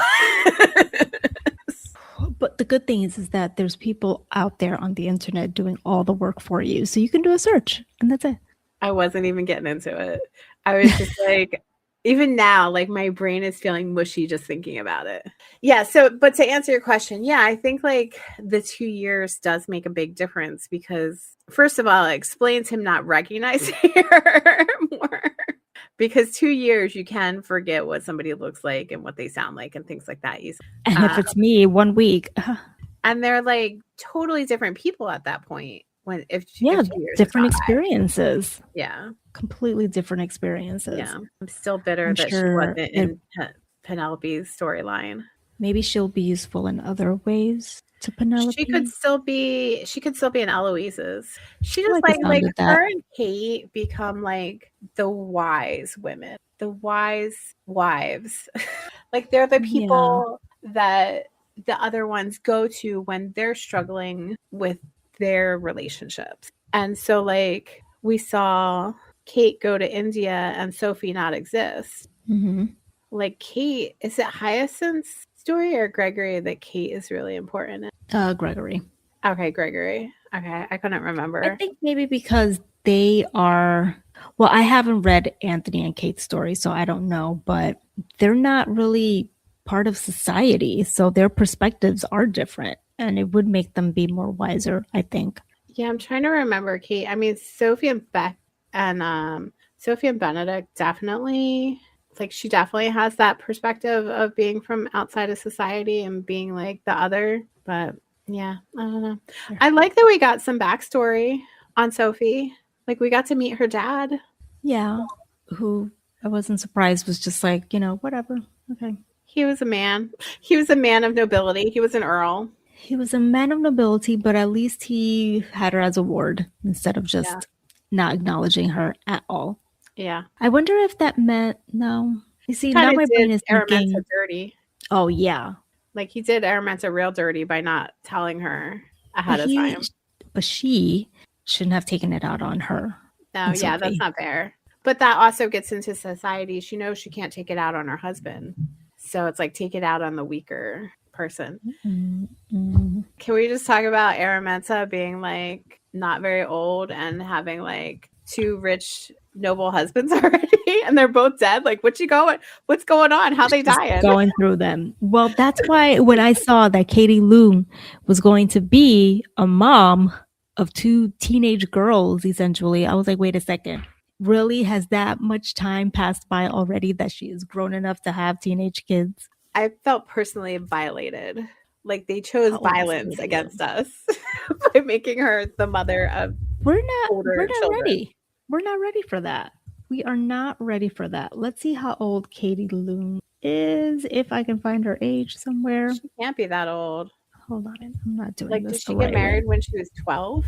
But the good thing is that there's people out there on the internet doing all the work for you. So you can do a search and that's it.
I wasn't even getting into it. I was just like, even now, like my brain is feeling mushy just thinking about it. Yeah. So, but to answer your question, yeah, I think like the 2 years does make a big difference, because first of all, it explains him not recognizing her more. Because 2 years, you can forget what somebody looks like and what they sound like and things like that.
And if it's me, 1 week.
And they're like totally different people at that point. If 2 years
different experiences.
Yeah.
Completely different experiences.
Yeah. I'm still bitter that she wasn't in Penelope's storyline.
Maybe she'll be useful in other ways to Penelope.
She could still be in Eloise's. She just like her and Kate become like the wise women, the wise wives. Like they're the people that the other ones go to when they're struggling with their relationships. And so like we saw Kate go to India and Sophie not exist.
Mm-hmm.
Like Kate, is it Hyacinth's story or Gregory that Kate is really important in?
Gregory.
Okay, Gregory. Okay, I couldn't remember.
I think maybe because they are, well, I haven't read Anthony and Kate's story, so I don't know, but they're not really part of society, so their perspectives are different, and it would make them be more wiser, I think.
Yeah, I'm trying to remember Kate. I mean, Sophie and Benedict definitely, like she definitely has that perspective of being from outside of society and being like the other. But yeah, I don't know. I like that we got some backstory on Sophie. Like we got to meet her dad.
Yeah, who I wasn't surprised was just like, whatever. Okay.
He was a man. He was a man of nobility. He was an earl.
He was a man of nobility, but at least he had her as a ward instead of just not acknowledging her at all.
Yeah.
I wonder if that meant, no. You see, now my brain is thinking.
Araminta dirty.
Oh, yeah.
Like he did Araminta real dirty by not telling her ahead of time.
But she shouldn't have taken it out on her.
No, yeah, that's not fair. But that also gets into society. She knows she can't take it out on her husband. So it's like, take it out on the weaker person.
Mm-hmm.
Can we just talk about Araminta being like not very old and having like 2 rich noble husbands already, and they're both dead? Like, what's going on? How they dying?
Going through them. Well, that's why when I saw that Katie Lou was going to be a mom of 2 teenage girls, essentially, I was like, wait a second. Really? Has that much time passed by already that she is grown enough to have teenage kids?
I felt personally violated. Like they chose violence against us by making her the mother of
we're not
children.
Ready. We're not ready for that. We are not ready for that. Let's see how old Katie Lou is, if I can find her age somewhere.
She can't be that old.
Hold on. I'm not doing
like,
this.
Did she get married when she was 12?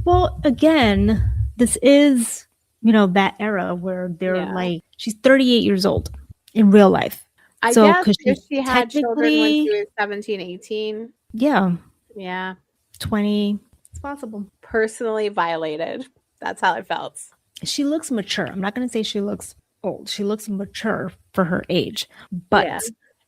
Well, again, this is, that era where they're like, she's 38 years old in real life.
I guess if she had children when she was 17, 18.
Yeah.
Yeah.
20. It's possible.
Personally violated. That's how it felt.
She looks mature. I'm not going to say she looks old. She looks mature for her age. But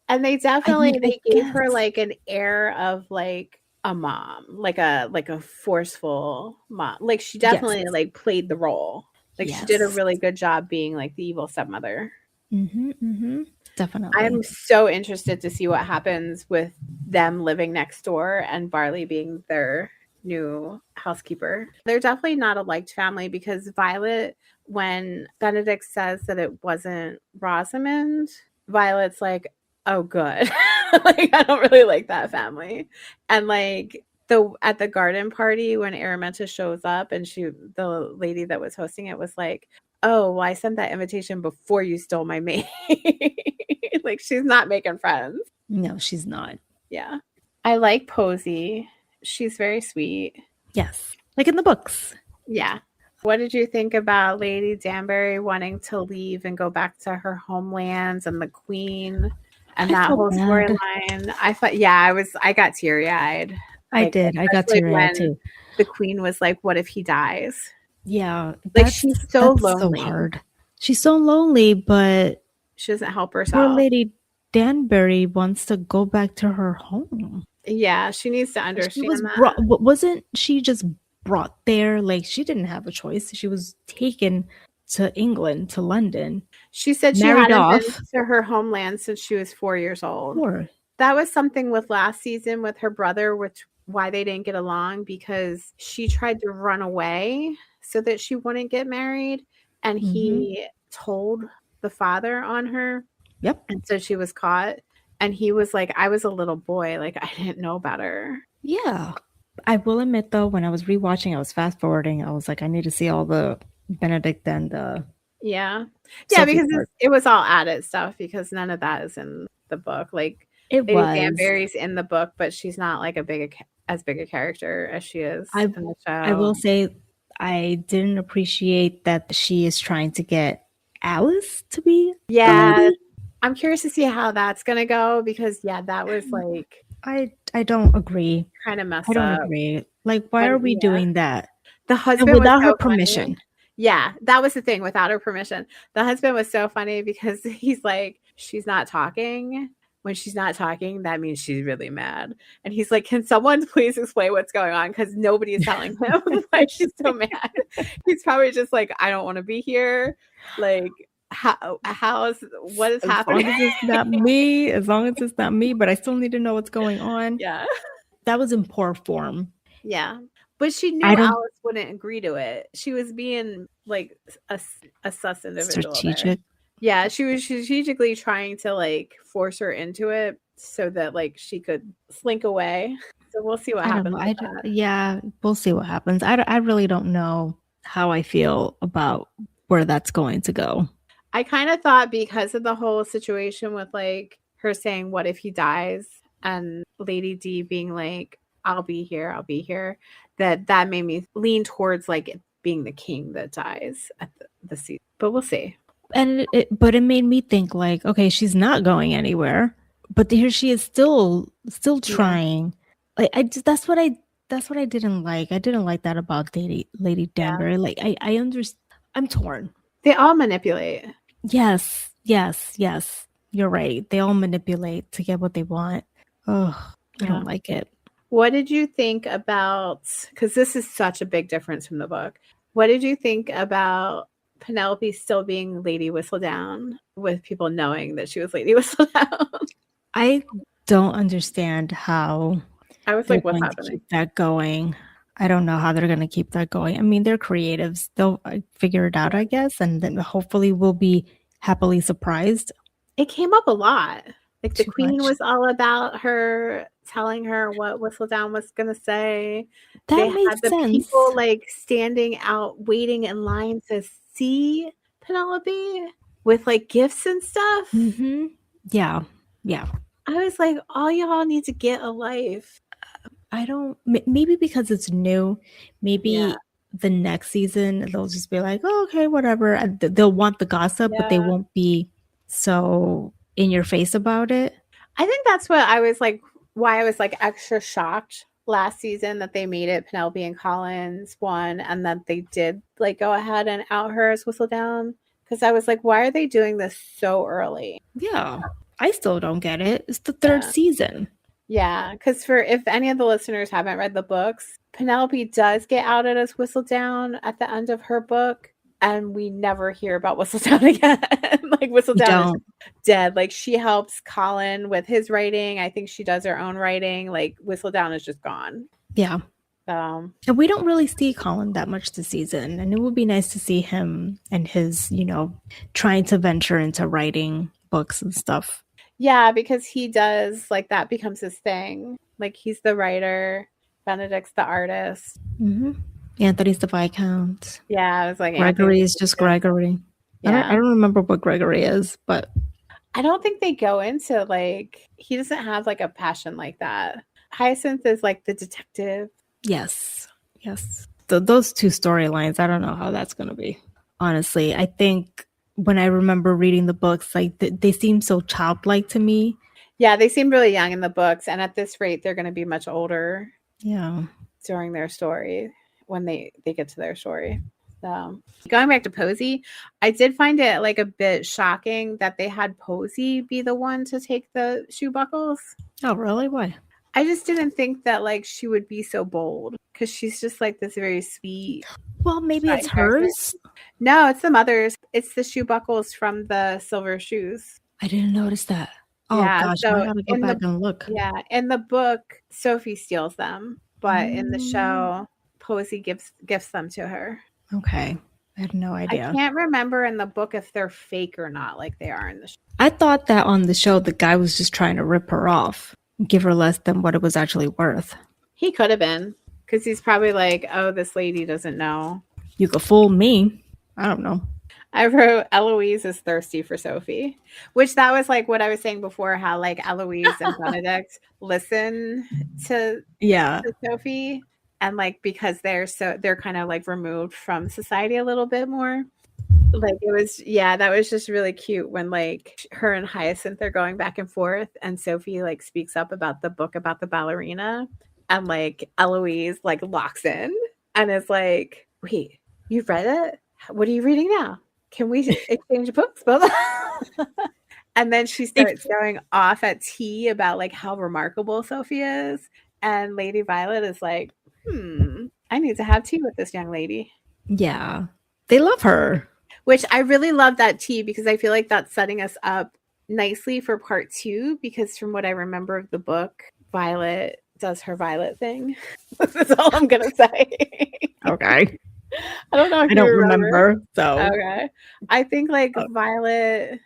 and they definitely they gave her like an air of like a mom, like a forceful mom. Like she definitely like played the role. Like she did a really good job being like the evil stepmother.
Mm-hmm, mm-hmm. Definitely.
I'm so interested to see what happens with them living next door and Barley being their new housekeeper. They're definitely not a liked family, because Violet, when Benedict says that it wasn't Rosamond, Violet's like, oh, good. Like, I don't really like that family. And like at the garden party when Araminta shows up and the lady that was hosting it was like, oh, well, I sent that invitation before you stole my maid. Like, she's not making friends.
No, she's not.
Yeah. I like Posey. She's very sweet.
Yes, like in the books.
Yeah. What did you think about Lady Danbury wanting to leave and go back to her homelands and the Queen and that whole storyline? I got teary eyed.
I did. I got teary eyed too.
The Queen was like, "What if he dies?"
Yeah,
like she's so lonely.
So hard. She's so lonely, but
she doesn't help herself.
Poor Lady Danbury wants to go back to her home.
Yeah, she needs to understand
wasn't she just brought there? Like, she didn't have a choice. She was taken to England, to London.
She said she hadn't been to her homeland since she was 4 years old. That was something with last season with her brother, why they didn't get along, because she tried to run away so that she wouldn't get married, and he told the father on her.
Yep.
And so she was caught, and he was like, I was a little boy, like I didn't know better.
Yeah. I will admit though, when I was rewatching, I was fast forwarding. I was like, I need to see all the Benedict and the
because it was all added stuff, because none of that is in the book. Like Lady Danbury's in the book, but she's not like as big a character as she is in the show.
I will say I didn't appreciate that she is trying to get Alice to be
I'm curious to see how that's gonna go, because that was like
I don't agree.
Kind of messed up.
I don't agree. Like, why are we doing that?
The husband
without her permission.
Funny. Yeah, that was the thing, without her permission. The husband was so funny because he's like, she's not talking. When she's not talking, that means she's really mad. And he's like, can someone please explain what's going on? Because nobody is telling him why she's so mad. He's probably just like, I don't want to be here. Like, what is happening?
As long as it's not me, but I still need to know what's going on.
Yeah.
That was in poor form.
Yeah. But she knew Alice wouldn't agree to it. She was being like a sus individual.
Strategic.
Yeah, she was strategically trying to like force her into it so that like she could slink away. So we'll see what happens.
We'll see what happens. I really don't know how I feel about where that's going to go.
I kind of thought, because of the whole situation with like her saying, "What if he dies?" and Lady D being like, I'll be here, that made me lean towards like it being the king that dies at the season. But we'll see.
And it made me think like, okay, she's not going anywhere, but here she is still trying. Like that's what I didn't like. I didn't like that about Lady Danbury. Like I understand. I'm torn.
They all manipulate.
Yes. You're right. They all manipulate to get what they want. Oh, I don't like it.
What did you think about, because this is such a big difference from the book, what did you think about Penelope still being Lady Whistledown with people knowing that she was Lady Whistledown?
I don't understand how
I was like, what's happening?
Keep that going. I don't know how they're going to keep that going. I mean, they're creatives. They'll figure it out, I guess, and then hopefully we'll be happily surprised.
It came up a lot. Like the Queen was all about her telling her what Whistledown was going to say.
They had the sense.
People like standing out, waiting in line to see Penelope with like gifts and stuff.
Mm-hmm. Yeah.
I was like, all y'all need to get a life.
Maybe because it's new, maybe the next season they'll just be like, oh, okay, whatever. They'll want the gossip, but they won't be so in your face about it.
I think that's what I was like, why I was like extra shocked last season that they made it Penelope and Collins won, and that they did like go ahead and out her as Whistledown, because I was like, why are they doing this so early?
Yeah, I still don't get it. It's the third season.
Yeah, because if any of the listeners haven't read the books, Penelope does get outed as Whistledown at the end of her book, and we never hear about Whistledown again. Like Whistledown is dead. Like she helps Colin with his writing. I think she does her own writing. Like Whistledown is just gone.
Yeah. And we don't really see Colin that much this season, and it would be nice to see him and his, trying to venture into writing books and stuff.
Yeah, because he does, like, that becomes his thing. Like, he's the writer. Benedict's the artist.
Mm-hmm. Anthony's the Viscount.
Yeah, I was like...
Gregory is just Gregory. Yeah. I don't remember what Gregory is, but...
I don't think they go into, like... He doesn't have, like, a passion like that. Hyacinth is like the detective.
Yes. Those two storylines, I don't know how that's going to be. Honestly, I think when I remember reading the books, like they seem so childlike to me.
Yeah, they seem really young in the books, and at this rate, they're going to be much older.
Yeah.
During their story, when they get to their story. So going back to Posey, I did find it like a bit shocking that they had Posey be the one to take the shoe buckles.
Oh, really? Why?
I just didn't think that like she would be so bold because she's just like this very sweet.
Well, maybe it's hers.
No, it's the mother's. It's the shoe buckles from the silver shoes.
I didn't notice that. Oh
yeah,
gosh,
so
I gotta go back and look.
Yeah, in the book, Sophie steals them, but in the show, Posey gifts them to her.
Okay, I had no idea.
I can't remember in the book if they're fake or not, like they are in the show.
I thought that on the show, the guy was just trying to rip her off, give her less than what it was actually worth.
He could have been, because he's probably like, oh, this lady doesn't know.
You could fool me. I don't know.
I wrote Eloise is thirsty for Sophie, which that was like what I was saying before, how like Eloise and Benedict listen to Sophie, and like because they're kind of like removed from society a little bit more. Like it was, that was just really cute when like her and Hyacinth are going back and forth, and Sophie like speaks up about the book about the ballerina, and like Eloise like locks in and is like, "Wait, you've read it? What are you reading now? Can we exchange books?" And then she starts going off at tea about like how remarkable Sophie is, and Lady Violet is like, I need to have tea with this young lady.
Yeah, they love her.
Which I really love that tea, because I feel like that's setting us up nicely for part 2, because from what I remember of the book, Violet does her Violet thing. That's all I'm going to say.
Okay.
I don't know if
I don't remember. So
okay. I think like Violet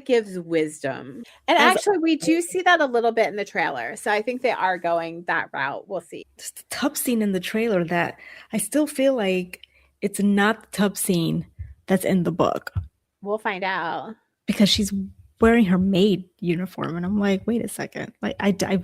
gives wisdom. And actually we do see that a little bit in the trailer. So I think they are going that route. We'll see.
Just the tub scene in the trailer that I still feel like it's not the tub scene that's in the book.
We'll find out.
Because she's wearing her maid uniform, and I'm like, wait a second. Like I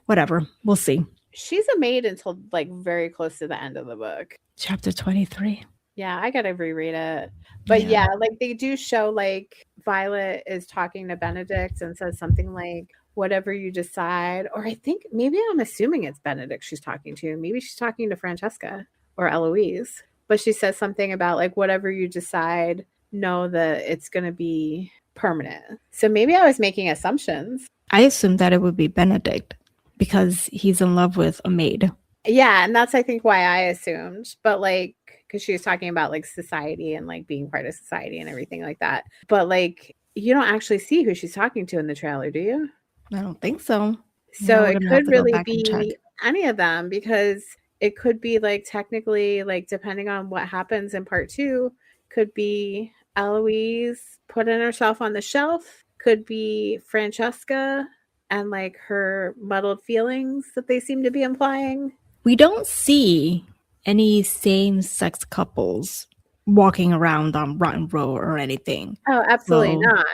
whatever. We'll see.
She's a maid until like very close to the end of the book.
Chapter 23.
Yeah, I gotta reread it. But yeah, like they do show like Violet is talking to Benedict and says something like, whatever you decide. Or I think maybe I'm assuming it's Benedict she's talking to. Maybe she's talking to Francesca or Eloise. But she says something about like, whatever you decide, know that it's going to be permanent. So maybe I was making assumptions.
I assumed that it would be Benedict because he's in love with a maid.
Yeah, and that's I think why I assumed. But like, because she was talking about like society and like being part of society and everything like that. But like, you don't actually see who she's talking to in the trailer, do you?
I don't think so.
So it could really be any of them, because it could be like technically like depending on what happens in part 2, could be Eloise putting herself on the shelf, could be Francesca and like her muddled feelings that they seem to be implying.
We don't see any same-sex couples walking around on Rotten Row or anything.
Oh, absolutely not.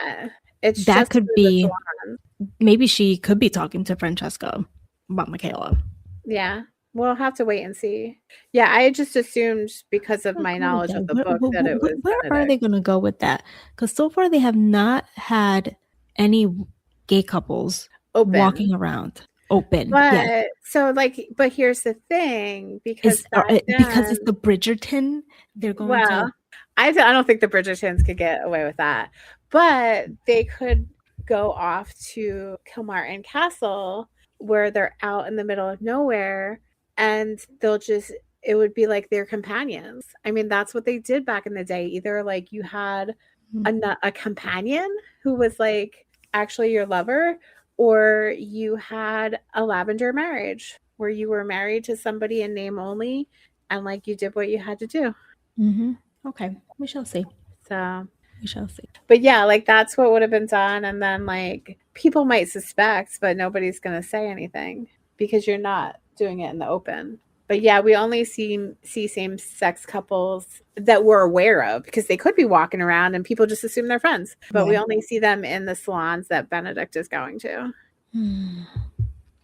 It's
that
just
could be maybe she could be talking to Francesca about Michaela.
Yeah. We'll have to wait and see. Yeah, I just assumed because of my knowledge of the book that it was.
Where are they going to go with that? Because so far they have not had any gay couples walking around open.
But so like, but here's the thing, because
because it's the Bridgerton, they're going to.
I don't think the Bridgertons could get away with that, but they could go off to Kilmartin Castle, where they're out in the middle of nowhere. And it would be like their companions. I mean, that's what they did back in the day. Either like you had a companion who was like actually your lover, or you had a lavender marriage where you were married to somebody in name only, and like you did what you had to do.
Mm-hmm. Okay, we shall see.
So
we shall see.
But yeah, like that's what would have been done. And then like people might suspect, but nobody's going to say anything because you're not doing it in the open. But yeah, we only see same-sex couples that we're aware of, because they could be walking around and people just assume they're friends. But we only see them in the salons that Benedict is going to.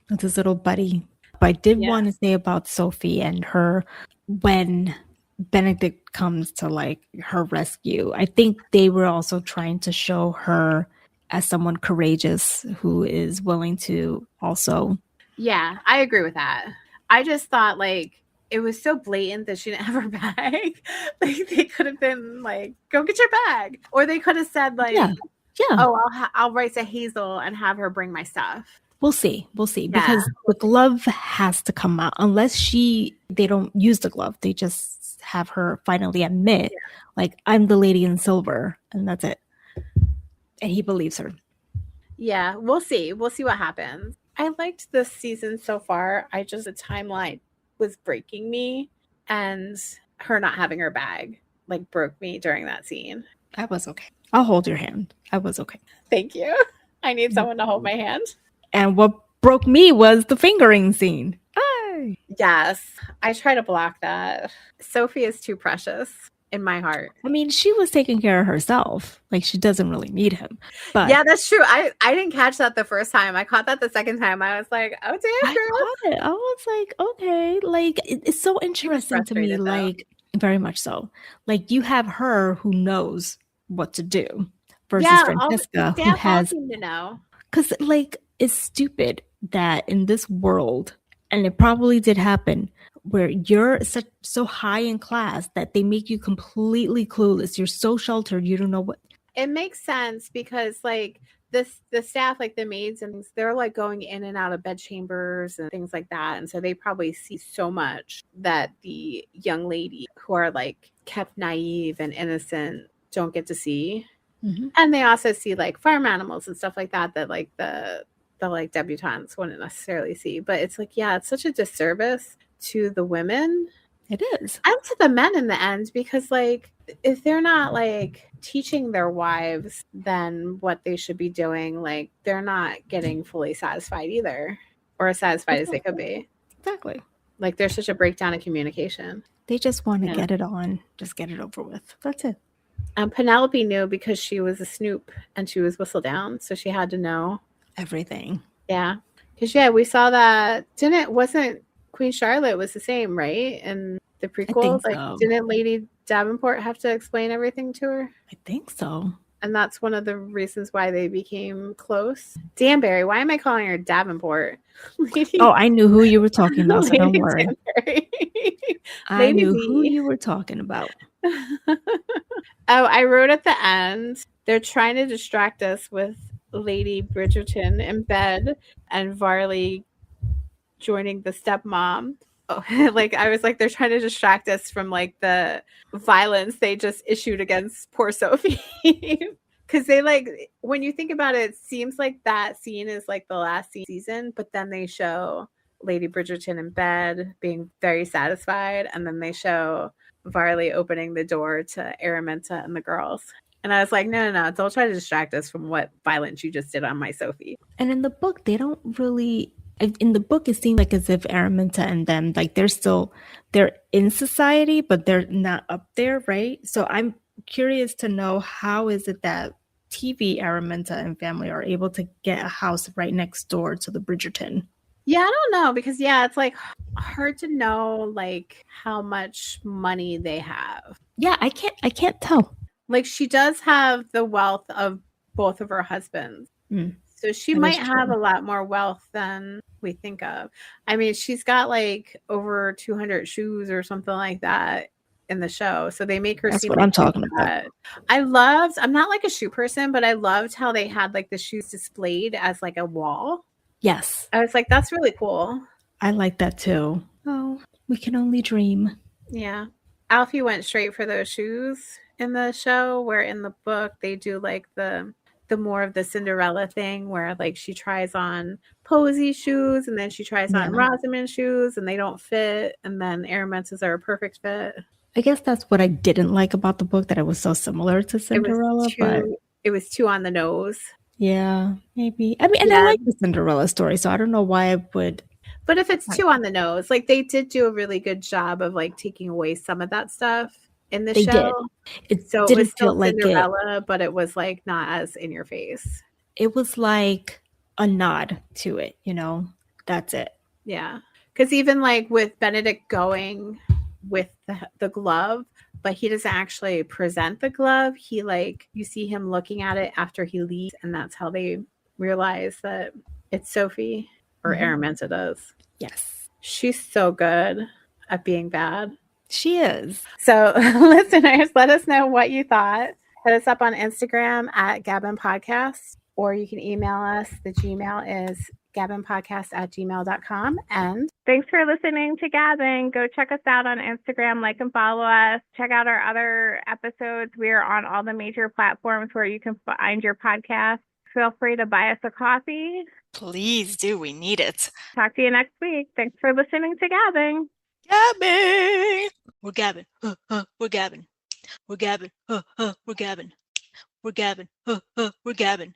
with his little buddy. But I did
Yeah.
want to say about Sophie and her when Benedict comes to like her rescue. I think they were also trying to show her as someone courageous who is willing to also.
Yeah, I agree with that. I just thought like it was so blatant that she didn't have her bag. Like they could have been like, "Go get your bag," or they could have said like,
Yeah.
"Oh, I'll write to Hazel and have her bring my stuff."
We'll see.
Yeah.
Because the glove has to come out unless they don't use the glove. They just have her finally admit, like, I'm the lady in silver, and that's it. And he believes her.
Yeah, we'll see. We'll see what happens. I liked this season so far. The timeline was breaking me, and her not having her bag like broke me during that scene.
I was okay. I'll hold your hand. I was okay.
Thank you. I need someone to hold my hand.
And what broke me was the fingering scene. Ay.
Yes, I try to block that. Sophie is too precious in my heart.
I mean, she was taking care of herself. Like, she doesn't really need him. But
yeah, that's true. I didn't catch that the first time. I caught that the second time. I was like, oh, damn, girl.
I caught it. I was like, okay. Like, it's so interesting to me. Like, very much so. Like, you have her who knows what to do versus Francesca who has
to know.
Because, like, it's stupid that in this world, and it probably did happen, where you're so high in class that they make you completely clueless. You're so sheltered, you don't know what.
It makes sense because, like, the staff, like the maids and things, they're like going in and out of bedchambers and things like that. And so they probably see so much that the young lady who are like kept naive and innocent don't get to see. Mm-hmm. And they also see like farm animals and stuff like that like the like debutantes wouldn't necessarily see. But it's like, yeah, it's such a disservice to the women.
It is.
And to the men in the end, because like if they're not like teaching their wives then what they should be doing, like they're not getting fully satisfied either, or as satisfied as they could be.
Exactly.
Like there's such a breakdown in communication.
They just want to get it on, just get it over with. That's it.
Penelope knew because she was a snoop and she was Whistledown, so she had to know
everything.
Yeah, because we saw that. Wasn't Queen Charlotte was the same, right? And the prequel, like, so. Didn't Lady Davenport have to explain everything to her?
I think so.
And that's one of the reasons why they became close. Danbury, why am I calling her Davenport?
I knew who you were talking about, so don't worry. I knew who you were talking about.
I wrote at the end, they're trying to distract us with Lady Bridgerton in bed and Varley joining the stepmom. Like I was like, they're trying to distract us from like the violence they just issued against poor Sophie. Because they like, when you think about it, it seems like that scene is like the last season, but then they show Lady Bridgerton in bed being very satisfied, and then they show Varley opening the door to Araminta and the girls. And I was like, no, don't try to distract us from what violence you just did on my Sophie.
And in the book, they don't really... In the book, it seemed like as if Araminta and them, like they're in society, but they're not up there, right? So I'm curious to know, how is it that TV Araminta and family are able to get a house right next door to the Bridgerton?
Yeah, I don't know, because it's like hard to know like how much money they have.
Yeah, I can't tell.
Like she does have the wealth of both of her husbands. So she might have a lot more wealth than we think of. I mean, she's got like over 200 shoes or something like that in the show. So they make her
That's
seem
what
like
I'm talking about.
I'm not like a shoe person, but I loved how they had like the shoes displayed as like a wall.
Yes.
I was like, that's really cool.
I like that too. Oh, we can only dream.
Yeah. Alfie went straight for those shoes in the show, where in the book they do like the more of the Cinderella thing, where like she tries on Posey shoes and then she tries on Rosamond shoes and they don't fit, and then Araminta's are a perfect fit.
I guess that's what I didn't like about the book, that it was so similar to Cinderella, but
it was too on the nose.
Yeah, maybe. I mean, and I like the Cinderella story, so I don't know why I would.
But if it's too on the nose, like they did do a really good job of like taking away some of that stuff in the show.
It was still like
Cinderella, but it was like not as in your face.
It was like a nod to it, That's it.
Yeah. Because even like with Benedict going with the glove, but he doesn't actually present the glove. He like, you see him looking at it after he leaves, and that's how they realize that it's Sophie, or Araminta does.
Yes.
She's so good at being bad.
She is.
So listeners, let us know what you thought. Hit us up on Instagram at Gabbin'Podcast, or you can email us. The Gmail is Gabbin'Podcast@gmail.com. And thanks for listening to Gabbin. Go check us out on Instagram, like and follow us. Check out our other episodes. We are on all the major platforms where you can find your podcast. Feel free to buy us a coffee.
Please do. We need it.
Talk to you next week. Thanks for listening to Gabbin.
Gabbin! We're Gabbin. We're Gabbin. We're Gabbin. We're Gabbin. We're Gabbin. We're Gabbin.